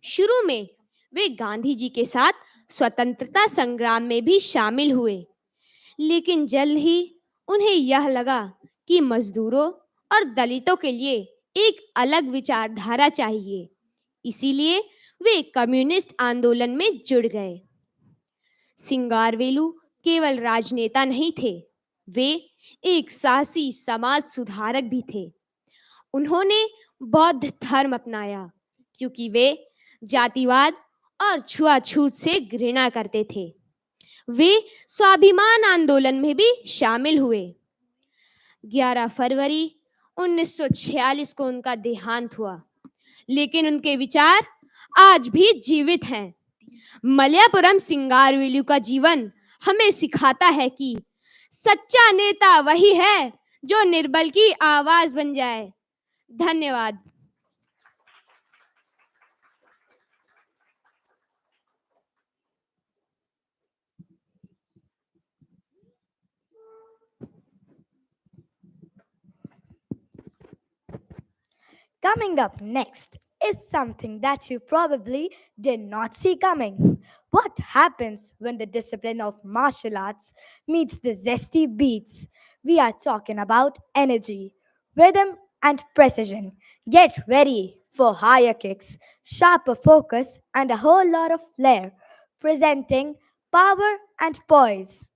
S16: शुरू में वे गांधी जी के साथ स्वतंत्रता संग्राम में भी शामिल हुए, लेकिन जल्द ही उन्हें यह लगा कि मजदूरों और दलितों के लिए एक अलग विचारधारा चाहिए, इसीलिए वे कम्युनिस्ट आंदोलन में जुड़ गए। सिंगारवेलू केवल राजनेता नहीं थे, वे एक साहसी समाज सुधारक भी थे। उन्होंने बौद्ध धर्म अपनाया क्योंकि वे जातिवाद और छुआछूत से घृणा करते थे। वे स्वाभिमान आंदोलन में भी शामिल हुए। 11 फरवरी 1946 को उनका देहांत हुआ, लेकिन उनके विचार आज भी जीवित हैं। मलयापुरम सिंगारवेलू का जीवन हमें सिखाता है कि सच्चा नेता वही है जो निर्बल की आवाज बन जाए। धन्यवाद।
S20: Coming up next is something that you probably did not see coming. What happens when the discipline of martial arts meets the zesty beats? We are talking about energy, rhythm, and precision. Get ready for higher kicks, sharper focus, and a whole lot of flair. Presenting power and poise.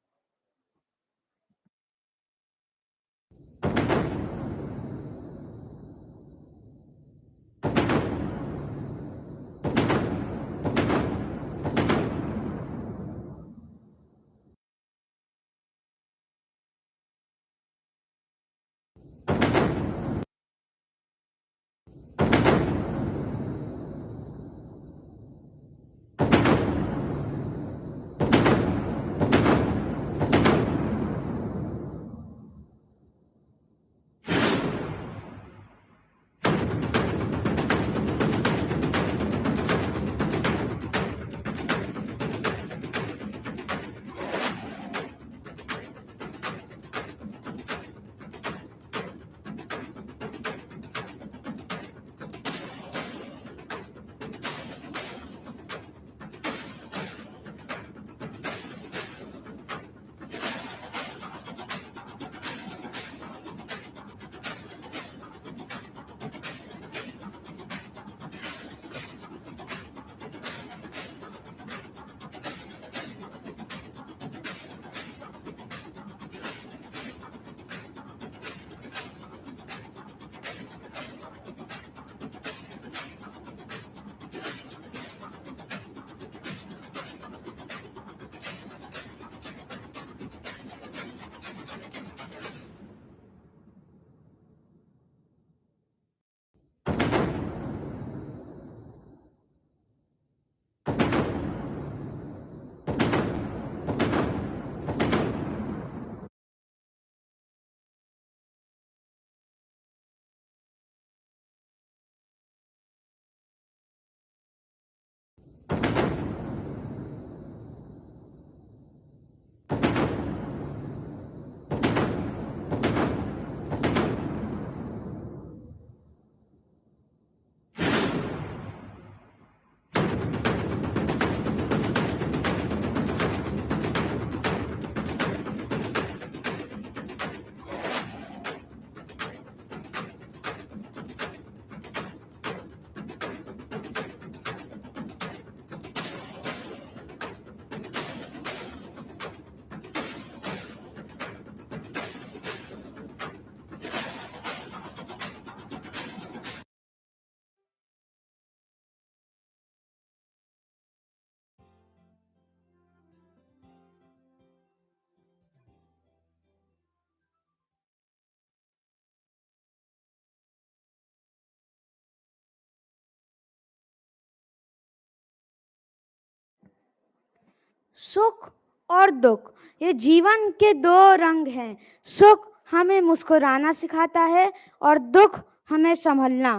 S21: सुख और दुख ये जीवन के दो रंग हैं। सुख हमें मुस्कुराना सिखाता है और दुख हमें संभलना।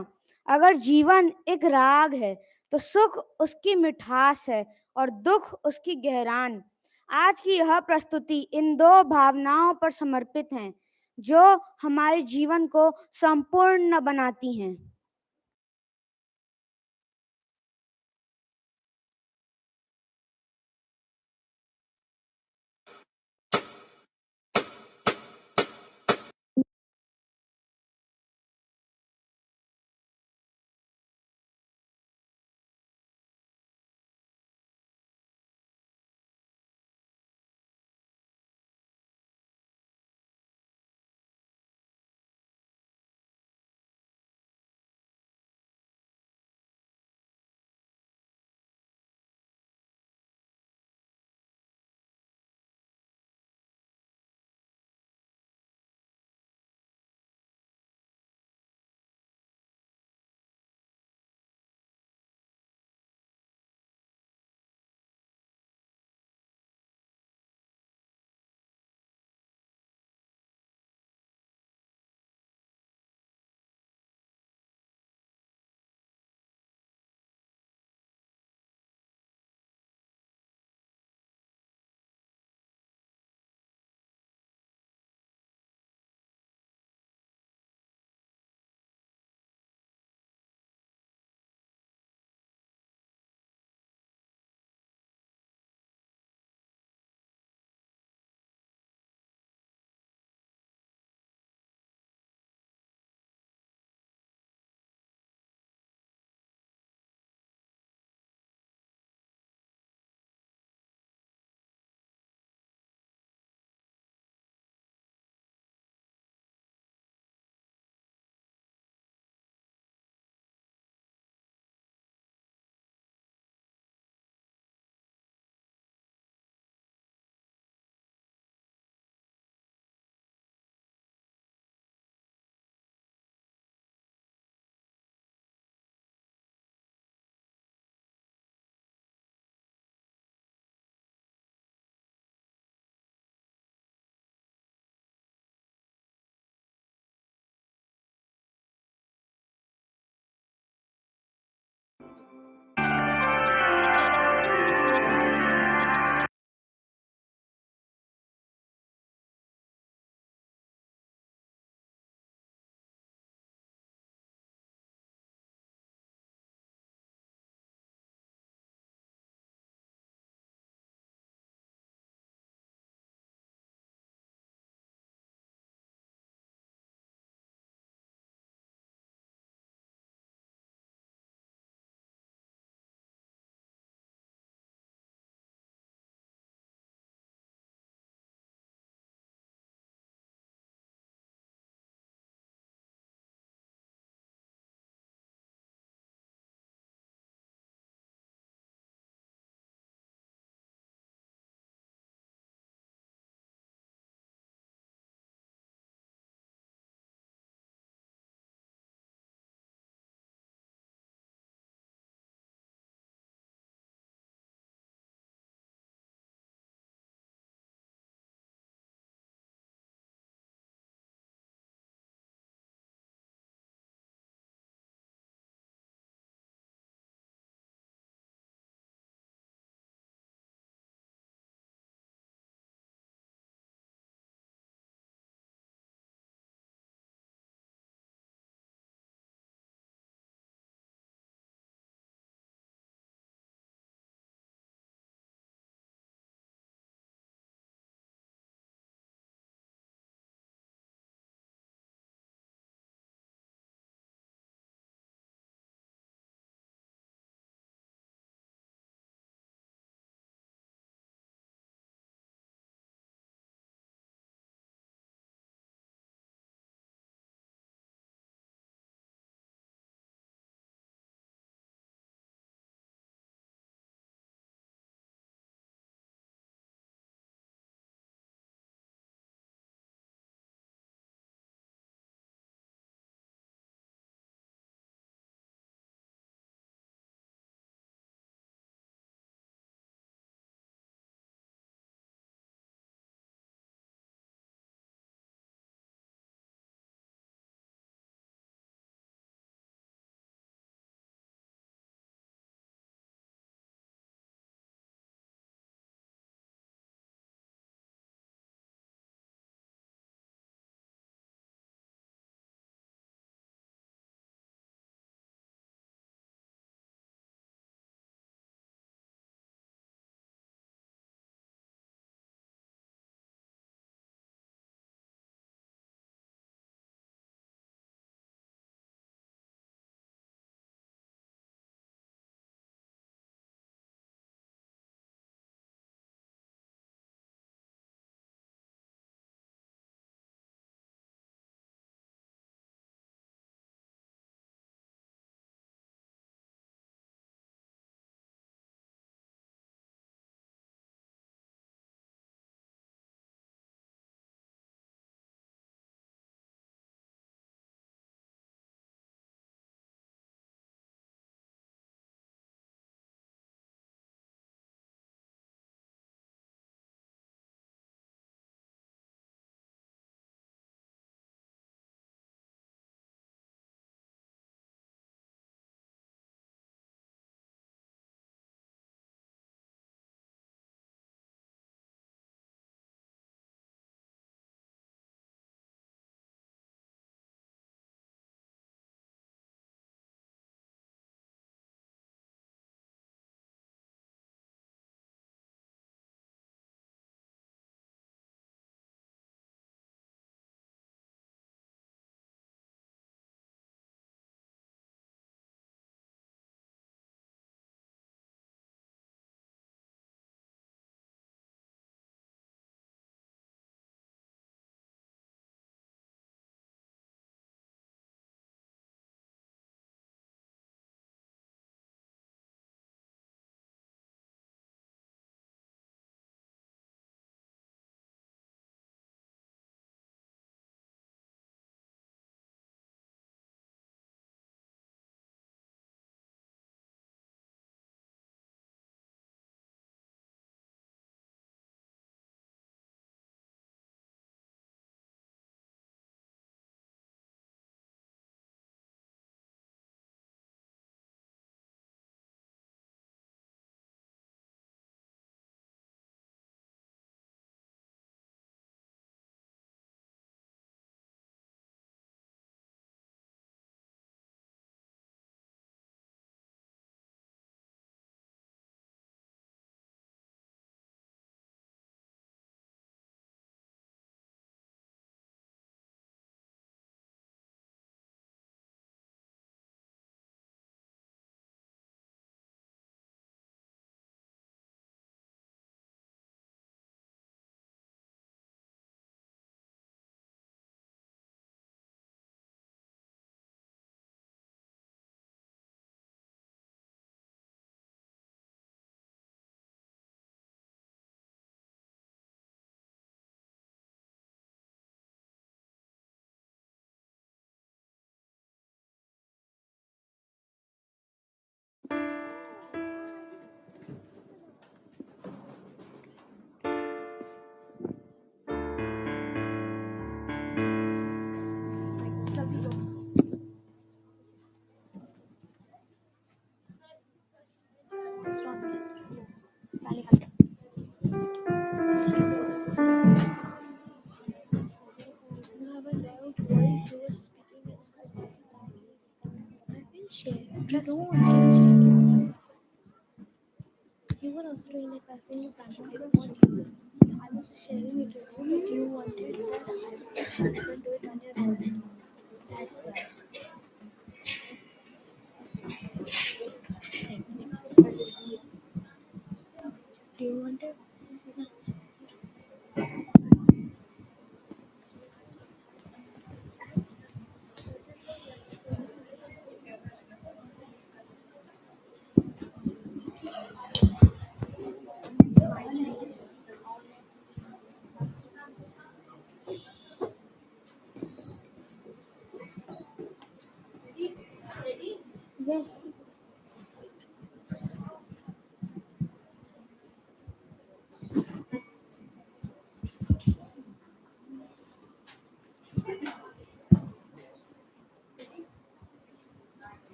S21: अगर जीवन एक राग है तो सुख उसकी मिठास है और दुख उसकी गहरान। आज की यह प्रस्तुति इन दो भावनाओं पर समर्पित है जो हमारे जीवन को संपूर्ण बनाती हैं।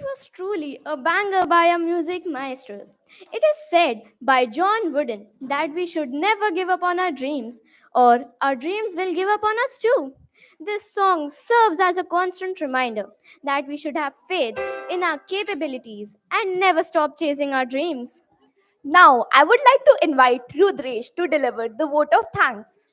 S7: was truly a banger by our music maestros. It is said by John Wooden that we should never give up on our dreams, or our dreams will give up on us too. This song serves as a constant reminder that we should have faith in our capabilities and never stop chasing our dreams.
S4: Now, I would like to invite Rudresh to deliver the vote of thanks.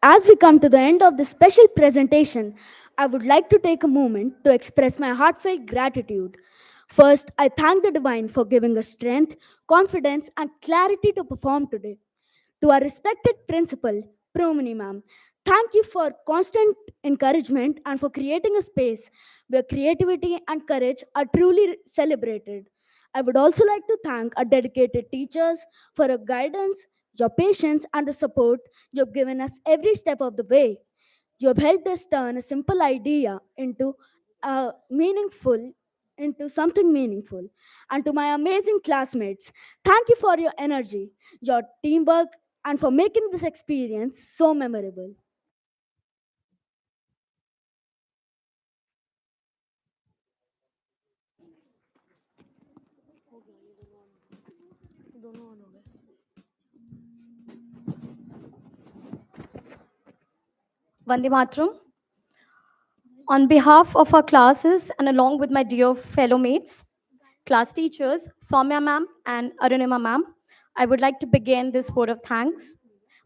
S1: As we come to the end of this special presentation, I would like to take a moment to express my heartfelt gratitude. First, I thank the Divine for giving us strength, confidence, and clarity to perform today. To our respected principal, Promini ma'am, thank you for constant encouragement and for creating a space where creativity and courage are truly celebrated. I would also like to thank our dedicated teachers for your guidance, your patience, and the support you have given us every step of the way. You have helped us turn a simple idea a meaningful into something meaningful. And to my amazing classmates, thank you for your energy, your teamwork, and for making this experience so memorable.
S22: Vande Matram. On behalf of our classes and along with my dear fellow mates, class teachers, Soumya ma'am and Arunima ma'am, I would like to begin this vote of thanks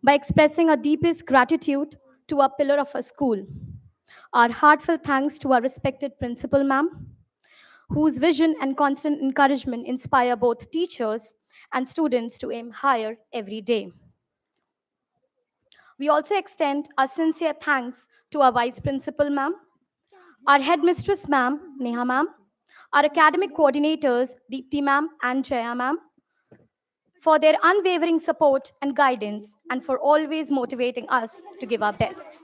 S22: by expressing our deepest gratitude to our pillar of our school. Our heartfelt thanks to our respected principal ma'am, whose vision and constant encouragement inspire both teachers and students to aim higher every day. We also extend our sincere thanks to our vice principal ma'am, our headmistress ma'am, Neha ma'am, our academic coordinators, Deepti ma'am and Jaya ma'am, for their unwavering support and guidance and for always motivating us to give our best.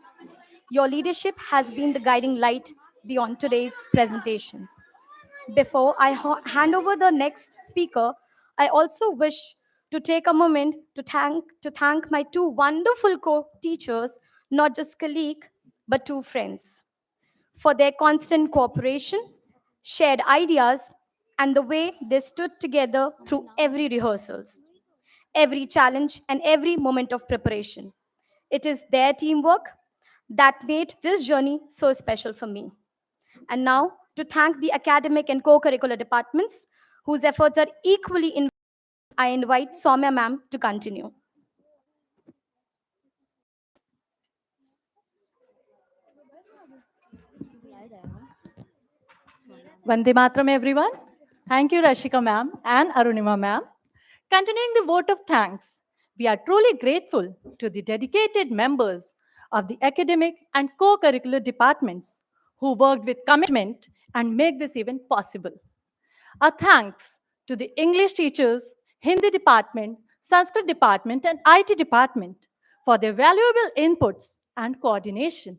S22: Your leadership has been the guiding light beyond today's presentation. Before I hand over the next speaker, I also wish to take a moment to thank my two wonderful co-teachers, not just colleagues, but two friends, for their constant cooperation, shared ideas, and the way they stood together through every rehearsals, every challenge, and every moment of preparation. It is their teamwork that made this journey so special for me. And now, to thank the academic and co-curricular departments whose efforts are equally invaluable, I invite Soumya ma'am to continue.
S23: Vande Matram, everyone. Thank you, Rashika ma'am and Arunima ma'am. Continuing the vote of thanks, we are truly grateful to the dedicated members of the academic and co-curricular departments who worked with commitment and make this event possible. Our thanks to the English teachers, Hindi department, Sanskrit department, and IT department for their valuable inputs and coordination.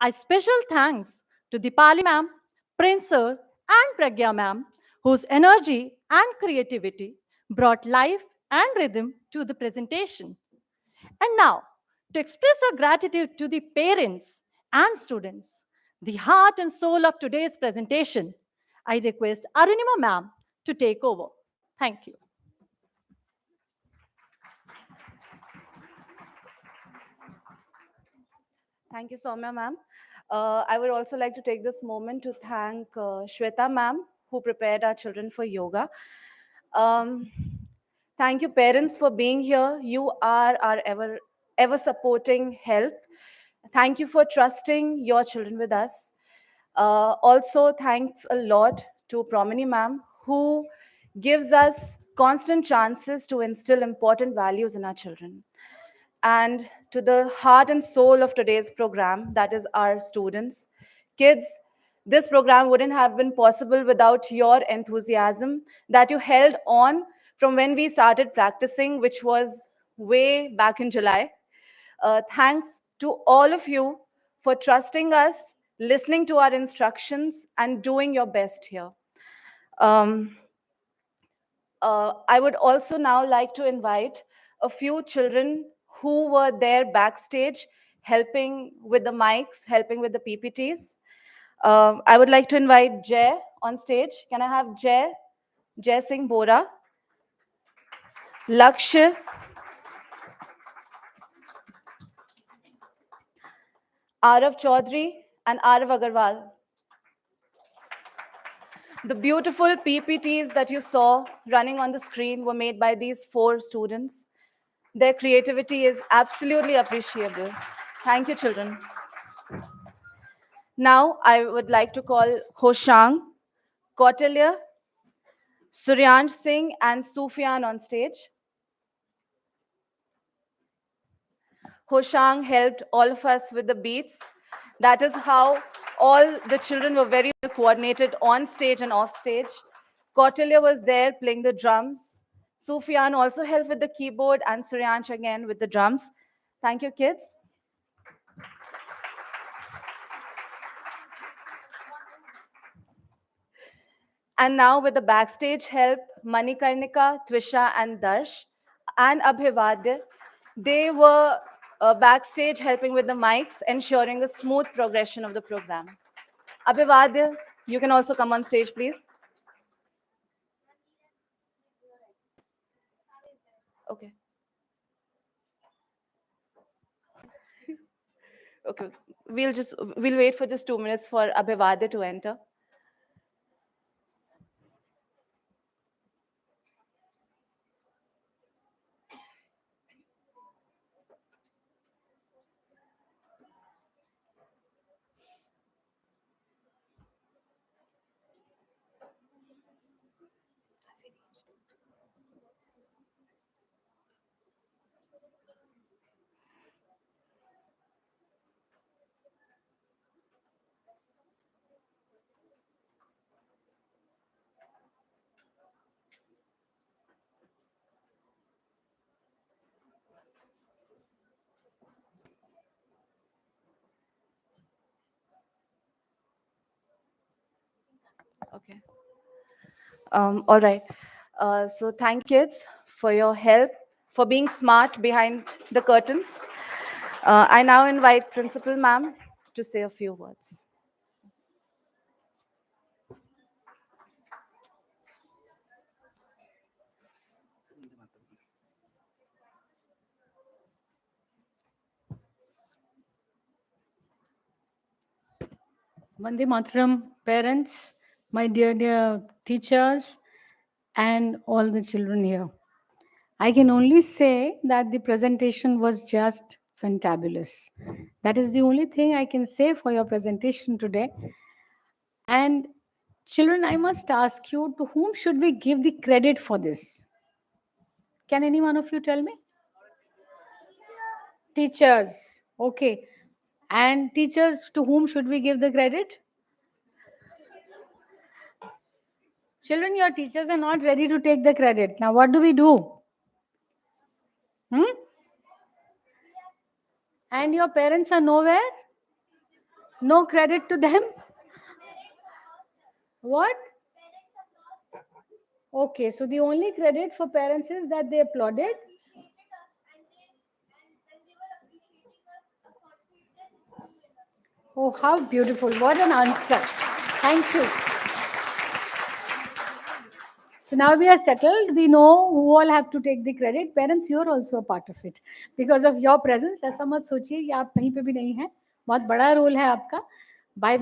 S23: A special thanks to Dipali ma'am, Prince sir, and Pragya ma'am, whose energy and creativity brought life and rhythm to the presentation. And now, to express our gratitude to the parents and students, the heart and soul of today's presentation, I request Arunima ma'am to take over. Thank you.
S24: Thank you, Soumya ma'am. I would also like to take this moment to thank Shweta ma'am, who prepared our children for yoga. Um, Thank you, parents, for being here. You are our ever supporting help. Thank you for trusting your children with us. Also, thanks a lot to Promini ma'am, who gives us constant chances to instill important values in our children. And to the heart and soul of today's program, that is our students. Kids, this program wouldn't have been possible without your enthusiasm that you held on from when we started practicing, which was way back in July. Thanks to all of you for trusting us, listening to our instructions, and doing your best here. Um, I would also now like to invite a few children who were there backstage helping with the mics, helping with the PPTs. I would like to invite Jay on stage. Can I have Jay? Jay Singh Bora, Lakshya, Arav Chaudhary, and Arav Agarwal. The beautiful PPTs that you saw running on the screen were made by these 4 students. Their creativity is absolutely appreciable. Thank you, children. Now, I would like to call Hoshang, Kautilya, Suryansh Singh, and Sufyan on stage. Hoshang helped all of us with the beats. That is how all the children were very well coordinated on stage and off stage. Kautilya was there playing the drums. Sufyan also helped with the keyboard, and Suryansh again with the drums. Thank you, kids. And now with the backstage help, Manikarnika, Twisha, and Darsh, and Abhivadya, they were backstage helping with the mics, ensuring a smooth progression of the program. Abhivadya, you can also come on stage, please. Okay. Okay, we'll wait for just 2 minutes for Abhivadya to enter. Okay. All right. So thank kids for your help, for being smart behind the curtains. I now invite Principal Ma'am to say a few words.
S23: Vande Mataram, parents, my dear teachers, and all the children here. I can only say that the presentation was just fantabulous. That is the only thing I can say for your presentation today. And children, I must ask you, to whom should we give the credit for this? Can any one of you tell me? Teachers. Okay. And teachers, to whom should we give the credit? Children, your teachers are not ready to take the credit. Now, what do we do? And your parents are nowhere? No credit to them? What? Okay, so the only credit for parents is that they applauded. Oh, how beautiful. What an answer. Thank you. So now we are settled. We know who all have to take the credit. Parents, you are also a part of it. Because of your presence, ऐसा मत सोचिए कि आप कहीं पे भी नहीं हैं. बहुत बड़ा रोल है आपका. By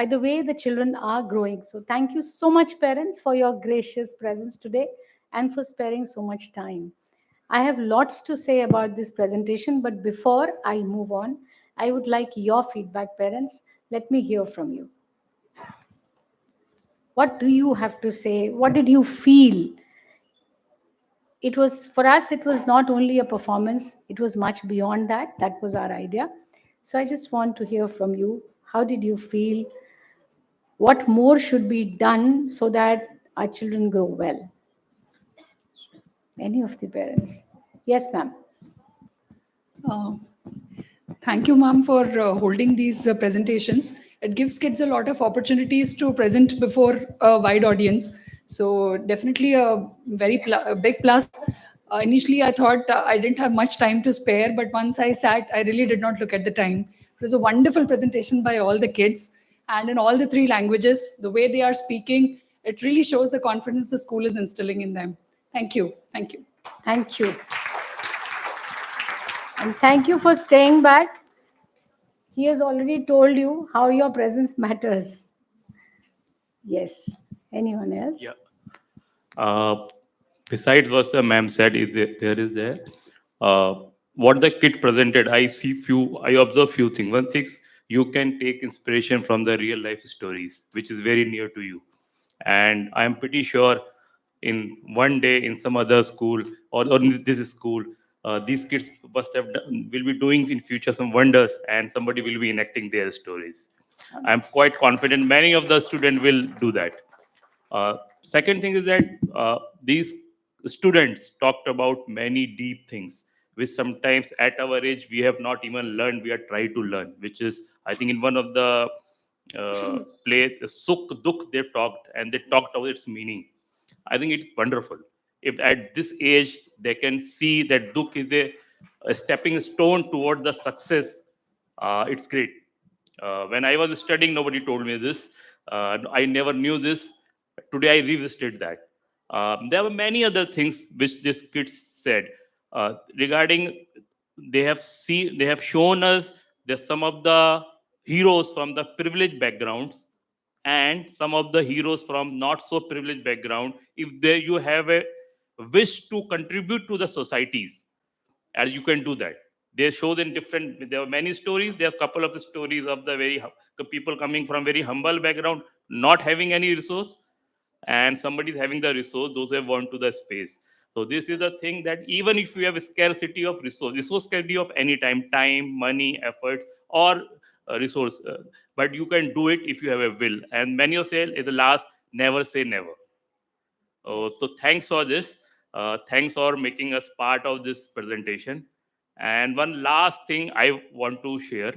S23: the way, the children are growing. So thank you so much, parents, for your gracious presence today and for sparing so much time. I have lots to say about this presentation, but before I move on, I would like your feedback, parents. Let me hear from you. What do you have to say? What did you feel? It was, for us, it was not only a performance, it was much beyond that. That was our idea. So I just want to hear from you. How did you feel? What more should be done so that our children grow well? Any of the parents? Yes, ma'am.
S3: Uh, Thank you, ma'am, for holding these presentations. It gives kids a lot of opportunities to present before a wide audience. So definitely a a big plus. Initially, I thought I didn't have much time to spare, but once I sat, I really did not look at the time. It was a wonderful presentation by all the kids, and in all the three languages, the way they are speaking, it really shows the confidence the school is instilling in them. Thank you. Thank you.
S23: Thank you. And thank you for staying back. He has already told you how your presence matters. Yes. Anyone else?
S5: Yeah. Besides what the ma'am said, there is there. What the kid presented, I observe few things. One thing, you can take inspiration from the real life stories, which is very near to you. And I am pretty sure in one day in some other school or in this school, these kids must have will be doing in future some wonders, and somebody will be enacting their stories. I'm quite confident many of the students will do that. Second thing is that these students talked about many deep things, which sometimes at our age we have not even learned. We are trying to learn, which is I think in one of the play Sukh Dukh they talked, and they talked about its meaning. I think it's wonderful. If at this age they can see that Dukh is a stepping stone toward the success, it's great. When I was studying, nobody told me this. I never knew this. Today, I revisited that. There were many other things which these kids said regarding. They have shown us that some of the heroes from the privileged backgrounds and some of the heroes from not so privileged background. If you have a wish to contribute to the societies, and you can do that. They show in different. There are many stories. There are a couple of stories of the people coming from very humble background, not having any resource, and somebody is having the resource. Those who have gone to the space. So this is the thing that even if you have a scarcity of resource can be of any time, money, efforts, or resource, but you can do it if you have a will. And manual sale is the last. Never say never. So thanks for this. Thanks for making us part of this presentation. And one last thing I want to share.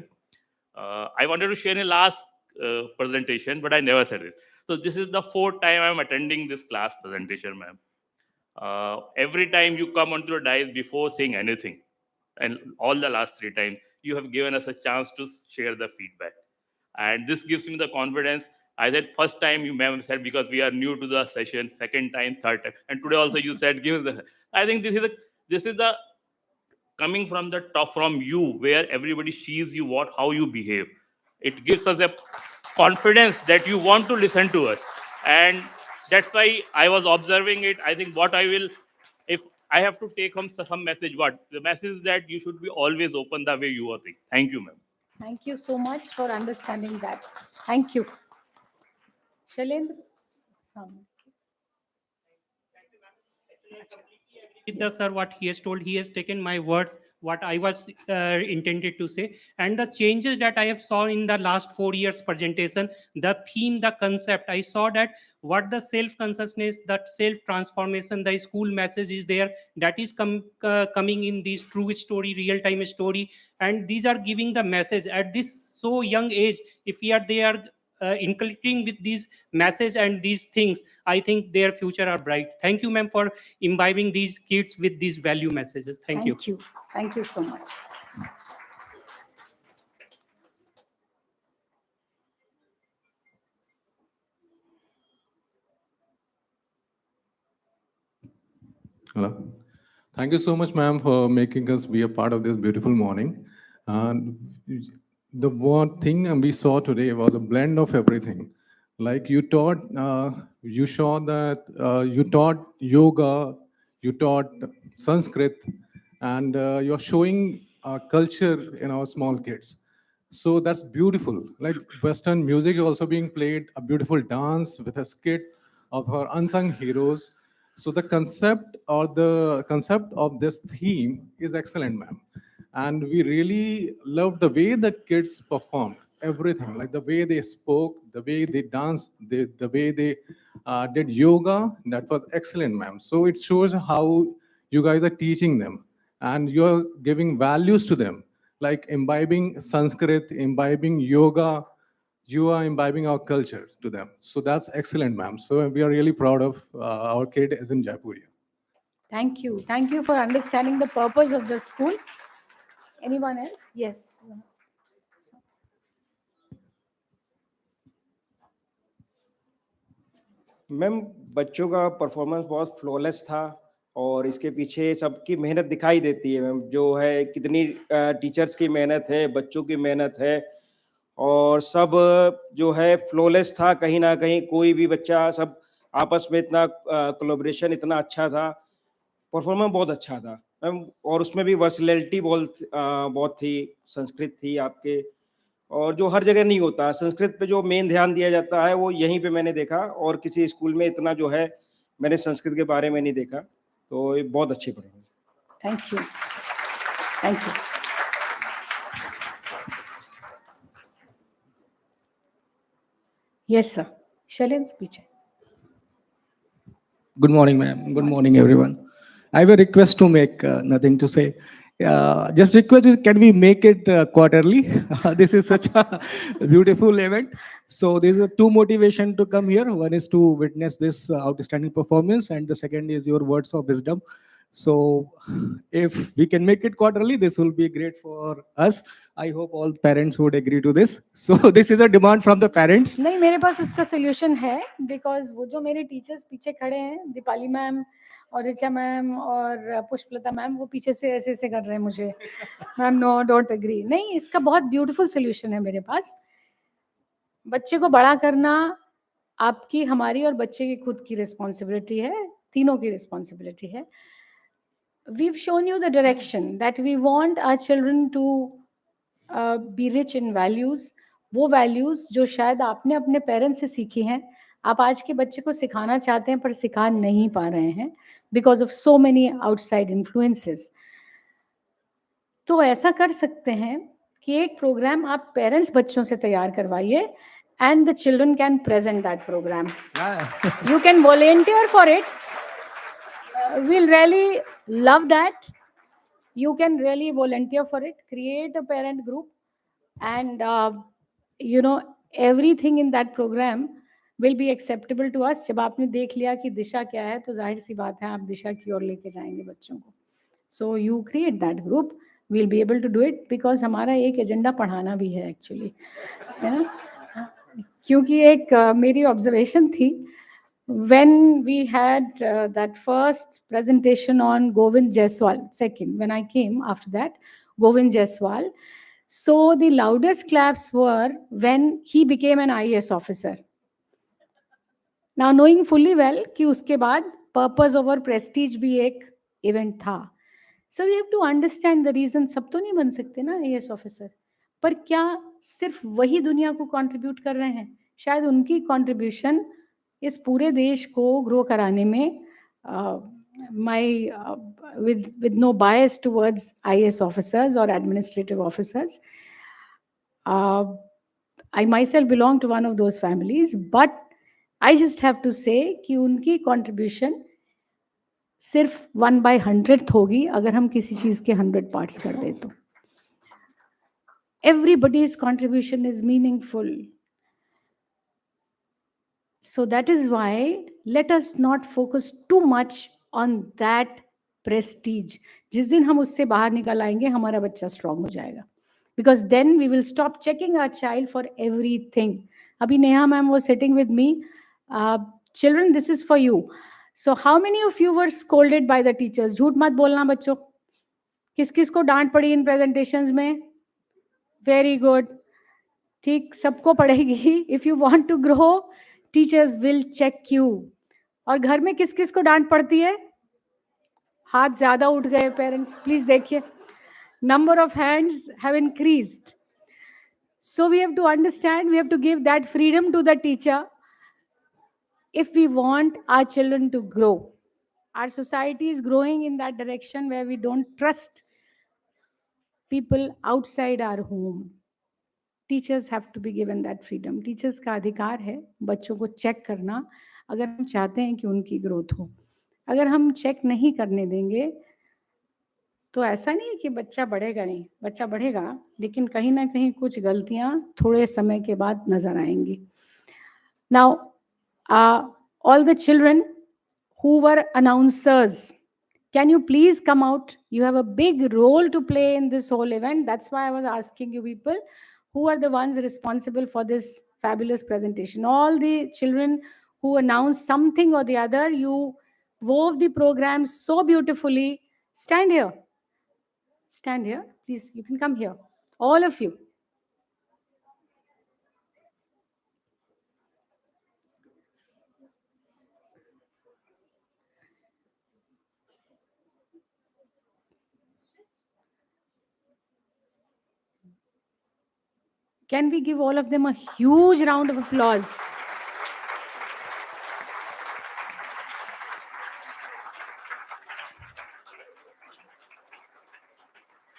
S5: I wanted to share in last presentation, but I never said it. So this is the fourth time I'm attending this class presentation, ma'am. Every time you come onto the dais before saying anything, and all the last three times, you have given us a chance to share the feedback. And this gives me the confidence. I said first time you ma'am said because we are new to the session, second time, third time, and today also you said give us the. I think this is the coming from the top from you where everybody sees you what how you behave. It gives us a confidence that you want to listen to us, and that's why I was observing it. I think what I will, if I have to take home some message, what the message is that you should be always open the way you are thinking. Thank you, ma'am.
S23: Thank you so much for understanding that. Thank you. Shailendra?
S12: With the sir what he has told, he has taken my words what I was intended to say, and the changes that I have saw in the last 4 years presentation, the theme, the concept, I saw that what the self consciousness, that self transformation, the school message is there, that is coming in this true story, real time story, and these are giving the message at this so young age. If we are there inculcating with these message and these things, I think their future are bright. Thank you, ma'am, for imbibing these kids with these value messages. Thank you.
S23: Thank you so much.
S13: Hello. Thank you so much, ma'am, for making us be a part of this beautiful morning. And the one thing we saw today was a blend of everything. Like you taught, you showed that you taught yoga, you taught Sanskrit, and you're showing culture in our small kids. So that's beautiful. Like Western music is also being played, a beautiful dance with a skit of our unsung heroes. So the concept of this theme is excellent, ma'am. And we really love the way the kids performed everything, like the way they spoke, the way they danced, the way they did yoga. That was excellent, ma'am. So it shows how you guys are teaching them and you're giving values to them, like imbibing Sanskrit, imbibing yoga. You are imbibing our culture to them. So that's excellent, ma'am. So we are really proud of our kid as in Jaipuria.
S23: Thank you. Thank you for understanding the purpose of the school. Anyone else? Yes.
S2: Ma'am, बच्चों का performance बहुत flawless था और इसके पीछे सबकी मेहनत दिखाई देती है मैम, जो है कितनी टीचर्स की मेहनत है, बच्चों की मेहनत है और सब जो है फ्लॉलेस था। कहीं ना कहीं कोई भी बच्चा, सब आपस में इतना कोलैबोरेशन इतना अच्छा था, परफॉर्मेंस बहुत अच्छा था मैम। और उसमें भी वर्सैलिटी बहुत थी, संस्कृत थी आपके, और जो हर जगह नहीं होता। संस्कृत पे जो मेन ध्यान दिया जाता है वो यहीं पे मैंने देखा, और किसी स्कूल में इतना जो है मैंने संस्कृत के बारे में नहीं देखा। तो ये बहुत अच्छी performance.
S23: Thank you. Thank you. Yes sir. Shailendra पीछे।
S6: Good morning, ma'am. Good morning, everyone. I have a request to make, nothing to say. Just request, can we make it quarterly? This is such a beautiful event. So there's two motivation to come here. One is to witness this outstanding performance, and the second is your words of wisdom. So if we can make it quarterly, this will be great for us. I hope all parents would agree to this. So this is a demand from the parents.
S23: नहीं, मेरे पास उसका solution है, because वो जो मेरे teachers पीछे खड़े हैं, दीपाली मैम और ऋचा मैम और पुष्पलता मैम, वो पीछे से ऐसे ऐसे कर रहे हैं मुझे, मैम नो डोंट एग्री। नहीं, इसका बहुत ब्यूटीफुल सोल्यूशन है मेरे पास। बच्चे को बड़ा करना आपकी, हमारी और बच्चे की खुद की रिस्पॉन्सिबिलिटी है, तीनों की रिस्पॉन्सिबिलिटी है। We've shown you the direction that we want our children to be rich in values. वो values जो शायद आपने अपने पेरेंट्स से सीखी हैं, आप आज के बच्चे को सिखाना चाहते हैं पर सिखा नहीं पा रहे हैं because of so many outside influences. तो ऐसा कर सकते हैं कि एक प्रोग्राम आप पेरेंट्स बच्चों से तैयार करवाइए and the children can present that program. You can volunteer for it. We'll really love that. You can really volunteer for it. Create a parent group, and everything in that program will be acceptable to us. जब आपने देख लिया कि दिशा क्या है, तो जाहिर सी बात है आप दिशा की ओर लेके जाएंगे बच्चों को. So you create that group. We'll be able to do it because हमारा एक एजेंडा पढ़ाना भी है एक्चुअली, है ना? क्योंकि एक मेरी ऑब्जर्वेशन थी, when we had that first presentation on Govind Jaiswal, second, when I came after that, Govind Jaiswal, so the loudest claps were when he became an IAS officer. Now knowing fully well कि उसके बाद purpose over prestige भी एक event था. So we have to understand the reason. सब तो नहीं बन सकते ना IAS officer, पर क्या सिर्फ वही दुनिया को contribute कर रहे हैं? शायद उनकी contribution इस पूरे देश को ग्रो कराने में, with no bias towards IAS officers or administrative officers, I myself belong to one of those families, but I just have to say कि उनकी contribution सिर्फ 1/100th होगी अगर हम किसी चीज़ के 100 parts कर दें तो. Everybody's contribution is meaningful. So that is why let us not focus too much on that prestige. जिस दिन हम उससे बाहर निकल आएंगे हमारा बच्चा strong हो जाएगा. Because then we will stop checking our child for everything. Abhi Neha ma'am was sitting with me. Children, this is for you. So how many of you were scolded by the teachers? झूठ मत बोलना बच्चों. किस किस को डांट पड़ी इन presentations में? Very good. ठीक, सबको पड़ेगी. If you want to grow, teachers will check you. और घर में किस किस को डांट पड़ती है? हाथ ज्यादा उठ गए पेरेंट्स, प्लीज देखिए. Number of hands have increased.
S15: So we have to understand, we have to give that freedom to the teacher if we want our children to grow. Our society is growing in that direction where we don't trust people outside our home. Teachers have to be given that freedom. Teachers का अधिकार है बच्चों को check करना अगर हम चाहते हैं कि उनकी ग्रोथ हो. अगर हम चेक नहीं करने देंगे तो ऐसा नहीं है कि बच्चा बढ़ेगा नहीं, बच्चा बढ़ेगा लेकिन कहीं ना कहीं कुछ गलतियां थोड़े समय के बाद नजर आएंगी. Now, all the children who were announcers, can you please come out? You have a big role to play in this whole event. That's why I was asking you people who are the ones responsible for this fabulous presentation. All the children who announced something or the other, you wove the program so beautifully. Stand here. Stand here. Please, you can come here. All of you. Can we give all of them a huge round of applause?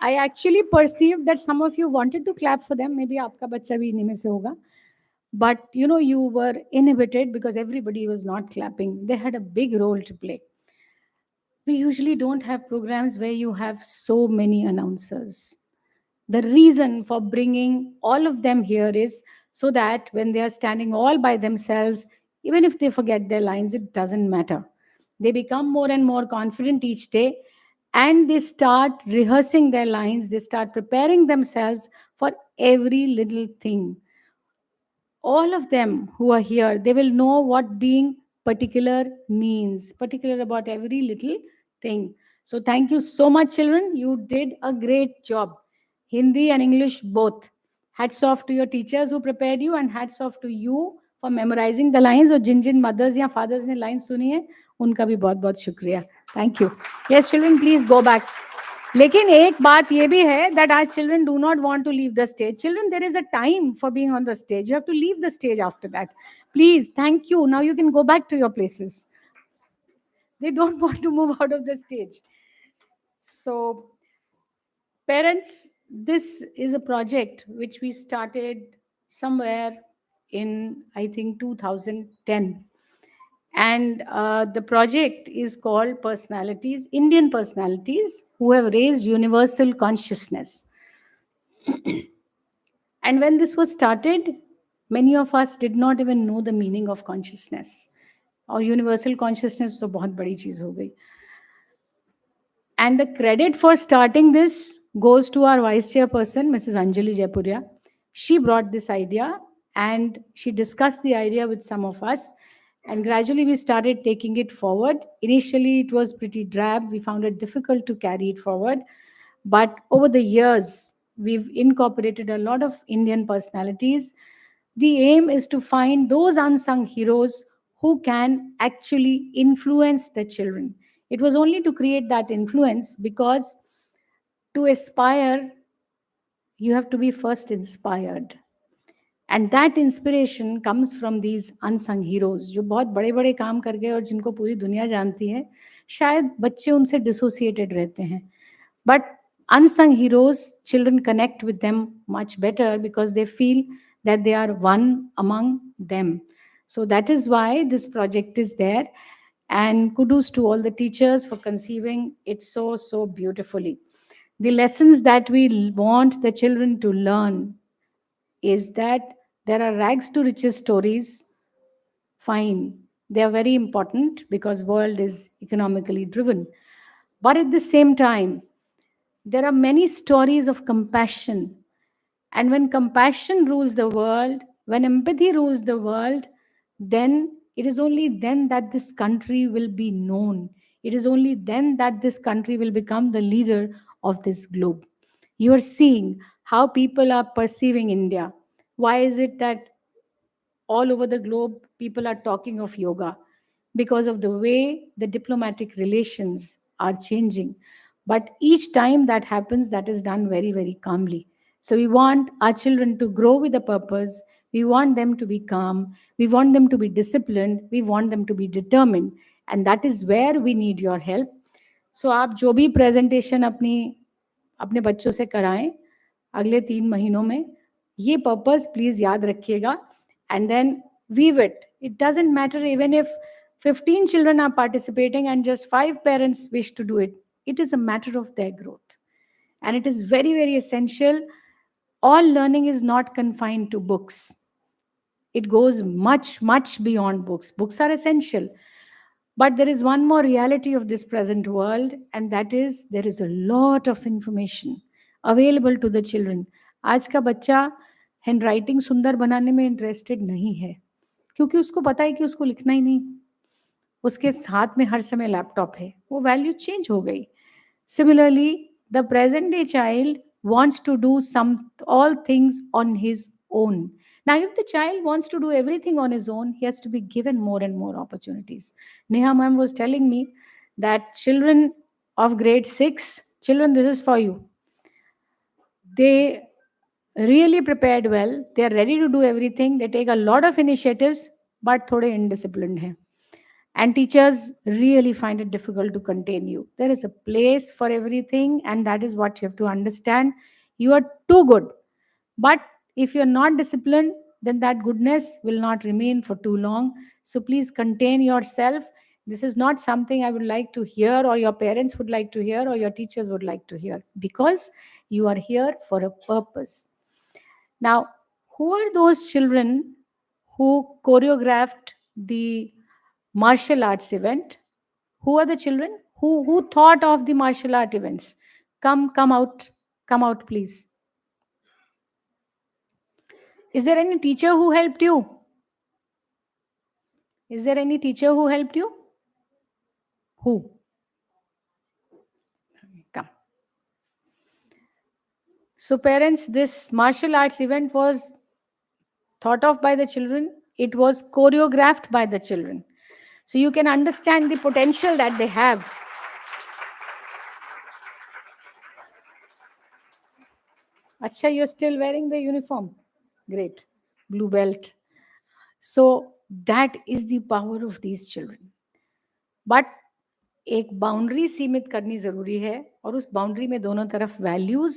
S15: I actually perceived that some of you wanted to clap for them. Maybe आपका बच्चा भी इन्हीं में से होगा. But you know, you were inhibited because everybody was not clapping. They had a big role to play. We usually don't have programs where you have so many announcers. The reason for bringing all of them here is so that when they are standing all by themselves, even if they forget their lines, it doesn't matter. They become more and more confident each day and they start rehearsing their lines, they start preparing themselves for every little thing. All of them who are here, they will know what being particular means, particular about every little thing. So thank you so much, children. You did a great job. Hindi and English both. Hats off to your teachers who prepared you and hats off to you for memorizing the lines. और जिन mothers या fathers ने lines सुनी है उनका भी बहुत बहुत शुक्रिया. Thank you. Yes, children, please go back. लेकिन एक बात ये भी है that our children do not want to leave the stage. Children, there is a time for being on the stage. You have to leave the stage after that. Please, thank you. Now you can go back to your places. They don't want to move out of the stage. So, parents, this is a project which we started somewhere in, I think, 2010. And the project is called Personalities, Indian Personalities who have raised universal consciousness. And when this was started, many of us did not even know the meaning of consciousness. Or universal consciousness तो बहुत बड़ी चीज हो गई. And the credit for starting this goes to our vice chairperson, Mrs. Anjali Jaipuria. She brought this idea and she discussed the idea with some of us. And gradually we started taking it forward. Initially, it was pretty drab. We found it difficult to carry it forward. But over the years, we've incorporated a lot of Indian personalities. The aim is to find those unsung heroes who can actually influence the children. It was only to create that influence because to aspire, you have to be first inspired. And that inspiration comes from these unsung heroes, जो बहुत बड़े बड़े काम कर गए और जिनको पूरी दुनिया जानती है. शायद बच्चे उनसे dissociated रहते हैं. But unsung heroes, children connect with them much better because they feel that they are one among them. So that is why this project is there. And kudos to all the teachers for conceiving it so, so beautifully. The lessons that we want the children to learn is that there are rags to riches stories. Fine. They are very important because world is economically driven. But at the same time, there are many stories of compassion. And when compassion rules the world, when empathy rules the world, then it is only then that this country will be known. It is only then that this country will become the leader of this globe. You are seeing how people are perceiving India. Why is it that all over the globe people are talking of yoga? Because of the way the diplomatic relations are changing. But each time that happens, that is done very, very calmly. So we want our children to grow with a purpose. We want them to be calm. We want them to be disciplined. We want them to be determined. And that is where we need your help. So आप जो भी presentation अपने बच्चों से कराएं अगले 3 महीनों में, ये purpose please याद रखिएगा, and then weave it. It doesn't matter even if 15 children are participating and just 5 parents wish to do it. It is a matter of their growth. And it is very, very essential. All learning is not confined to books. It goes much, much beyond books. Books are essential. But there is one more reality of this present world, and that is there is a lot of information available to the children. आज का बच्चा handwriting सुंदर बनाने में interested नहीं है, क्योंकि उसको पता है कि उसको लिखना ही नहीं, उसके हाथ में हर समय लैपटॉप है. वो वैल्यू चेंज हो गई. Similarly, the present day child wants to do all things on his own. Now, if the child wants to do everything on his own, he has to be given more and more opportunities. Neha ma'am was telling me that children of grade 6, children, this is for you. They really prepared well. They are ready to do everything. They take a lot of initiatives, but thode indisciplined hai. And teachers really find it difficult to contain you. There is a place for everything, and that is what you have to understand. You are too good. But if you're not disciplined, then that goodness will not remain for too long. So please contain yourself. This is not something I would like to hear, or your parents would like to hear, or your teachers would like to hear, because you are here for a purpose. Now, who are those children who choreographed the martial arts event? Who are the children who thought of the martial art events? Come out, please. Is there any teacher who helped you? Is there any teacher who helped you? Who? Come. So parents, this martial arts event was thought of by the children. It was choreographed by the children. So you can understand the potential that they have. Acha, you're still wearing the uniform. Great. Blue belt. So that is the power of these children. But एक boundary सीमित करनी जरूरी है, और उस boundary में दोनों तरफ वैल्यूज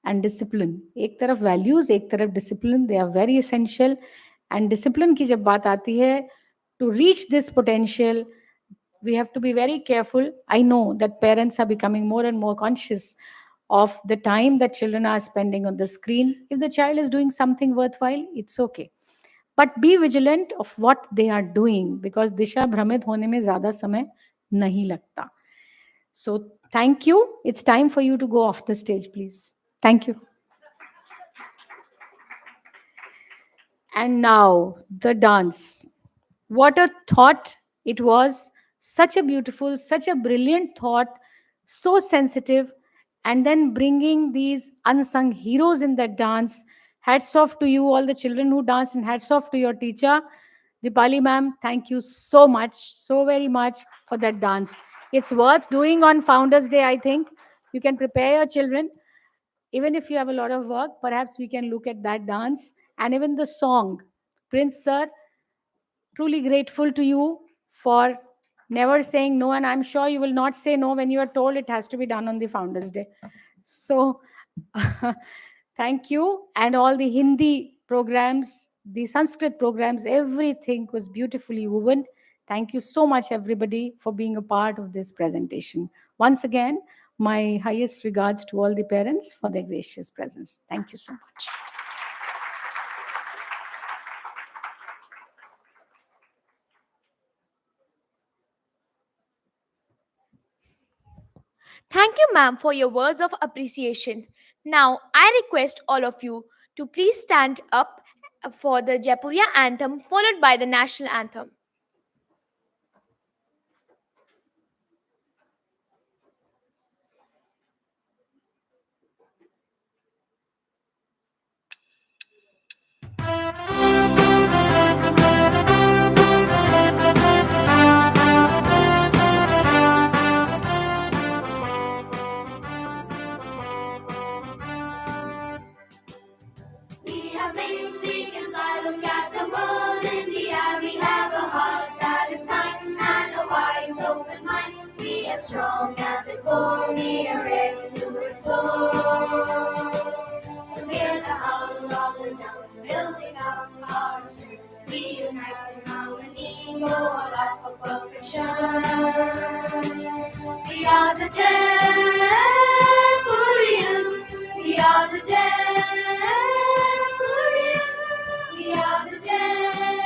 S15: एंड डिसिप्लिन, एक तरफ वैल्यूज, एक तरफ discipline, they are very essential. And discipline की जब बात आती है, to reach this potential, we have to be very careful. I know that parents are becoming more and more conscious of the time that children are spending on the screen. If the child is doing something worthwhile, it's okay. But be vigilant of what they are doing, because दिशा भ्रमित होने में ज़्यादा समय नहीं लगता. So thank you. It's time for you to go off the stage, please. Thank you. And now the dance. What a thought it was. Such a beautiful, such a brilliant thought, so sensitive, and then bringing these unsung heroes in that dance. Hats off to you, all the children who danced, and hats off to your teacher, Dipali ma'am. Thank you so much, so very much for that dance. It's worth doing on Founders Day, I think. You can prepare your children. Even if you have a lot of work, perhaps we can look at that dance. And even the song. Prince sir, truly grateful to you for never saying no, and I'm sure you will not say no when you are told it has to be done on the Founders Day. So thank you. And all the Hindi programs, the Sanskrit programs, everything was beautifully woven. Thank you so much, everybody, for being a part of this presentation. Once again, my highest regards to all the parents for their gracious presence. Thank you so much.
S4: Thank you, ma'am, for your words of appreciation. Now, I request all of you to please stand up for the Jaipuria anthem, followed by the national anthem.
S14: have wings, we can fly. Look at the world in the air. We have a heart that is kind and a wise open mind. We are strong at the core, we are ready to explore. We're the house of the sound, building up our strength. We unite in harmony, go all out for perfection. We are the Jaipureans. We are the Jaipureans. We are the Jaipureans.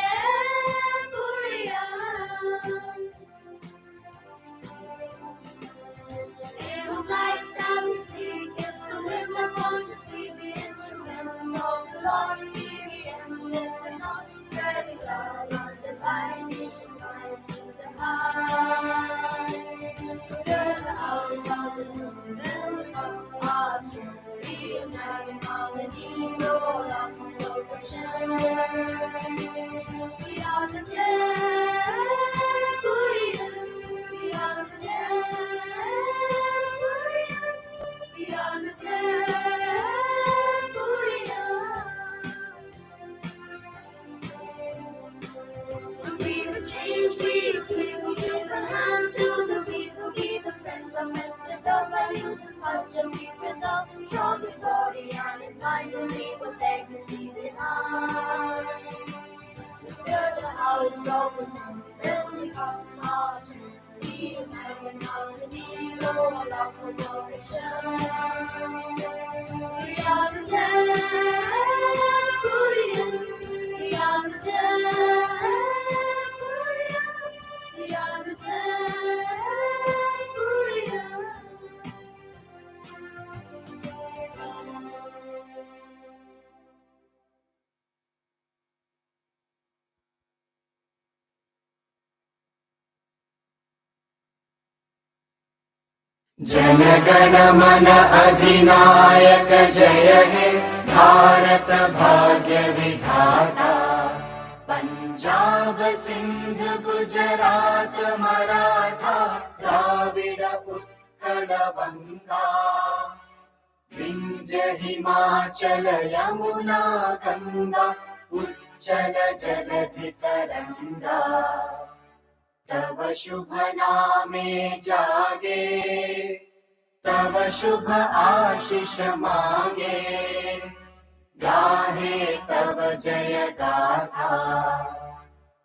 S14: Aim of life that we seek is to live life consciously, be instruments of the Lord's experience. If we're not treading well on the line, we should climb to the high. We're the house of the moon, building up our strength. We unite in harmony, roll out for perfection. We are the Jaipureans. We are the Jaipureans. We are the Jaipureans. We'll be the change we seek. We'll give a hand to the weak. We'll be the friends of friends. Deserve values and culture. We preserve strong in body and in mind. We'll leave a legacy behind. We're the house of the sun, building up our strength. We unite in harmony, roll out for perfection. We are the Jaipureans. We are the Jaipureans. We are the Jaipureans.
S17: जनगण मन अधिनायक जय हे भारत भाग्य विधाता। पंजाब सिंध गुजरात मराठा द्राविड उत्कल बंगा। विंध्य हिमाचल यमुना गंगा उच्चल जलधि तरंगा। तव शुभ नामे जागे, तव शुभ आशीष मांगे। गाहे तव जय गाथा,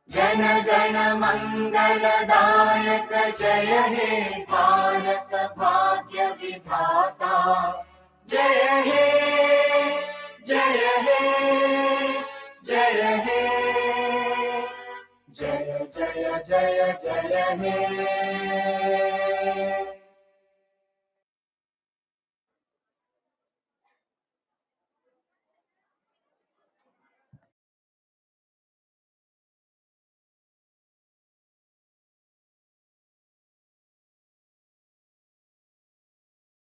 S17: जन गण मंगलदायक जय हे भारत भाग्य विधाता। जय हे जय हे जय हे जय जय जय जय हे।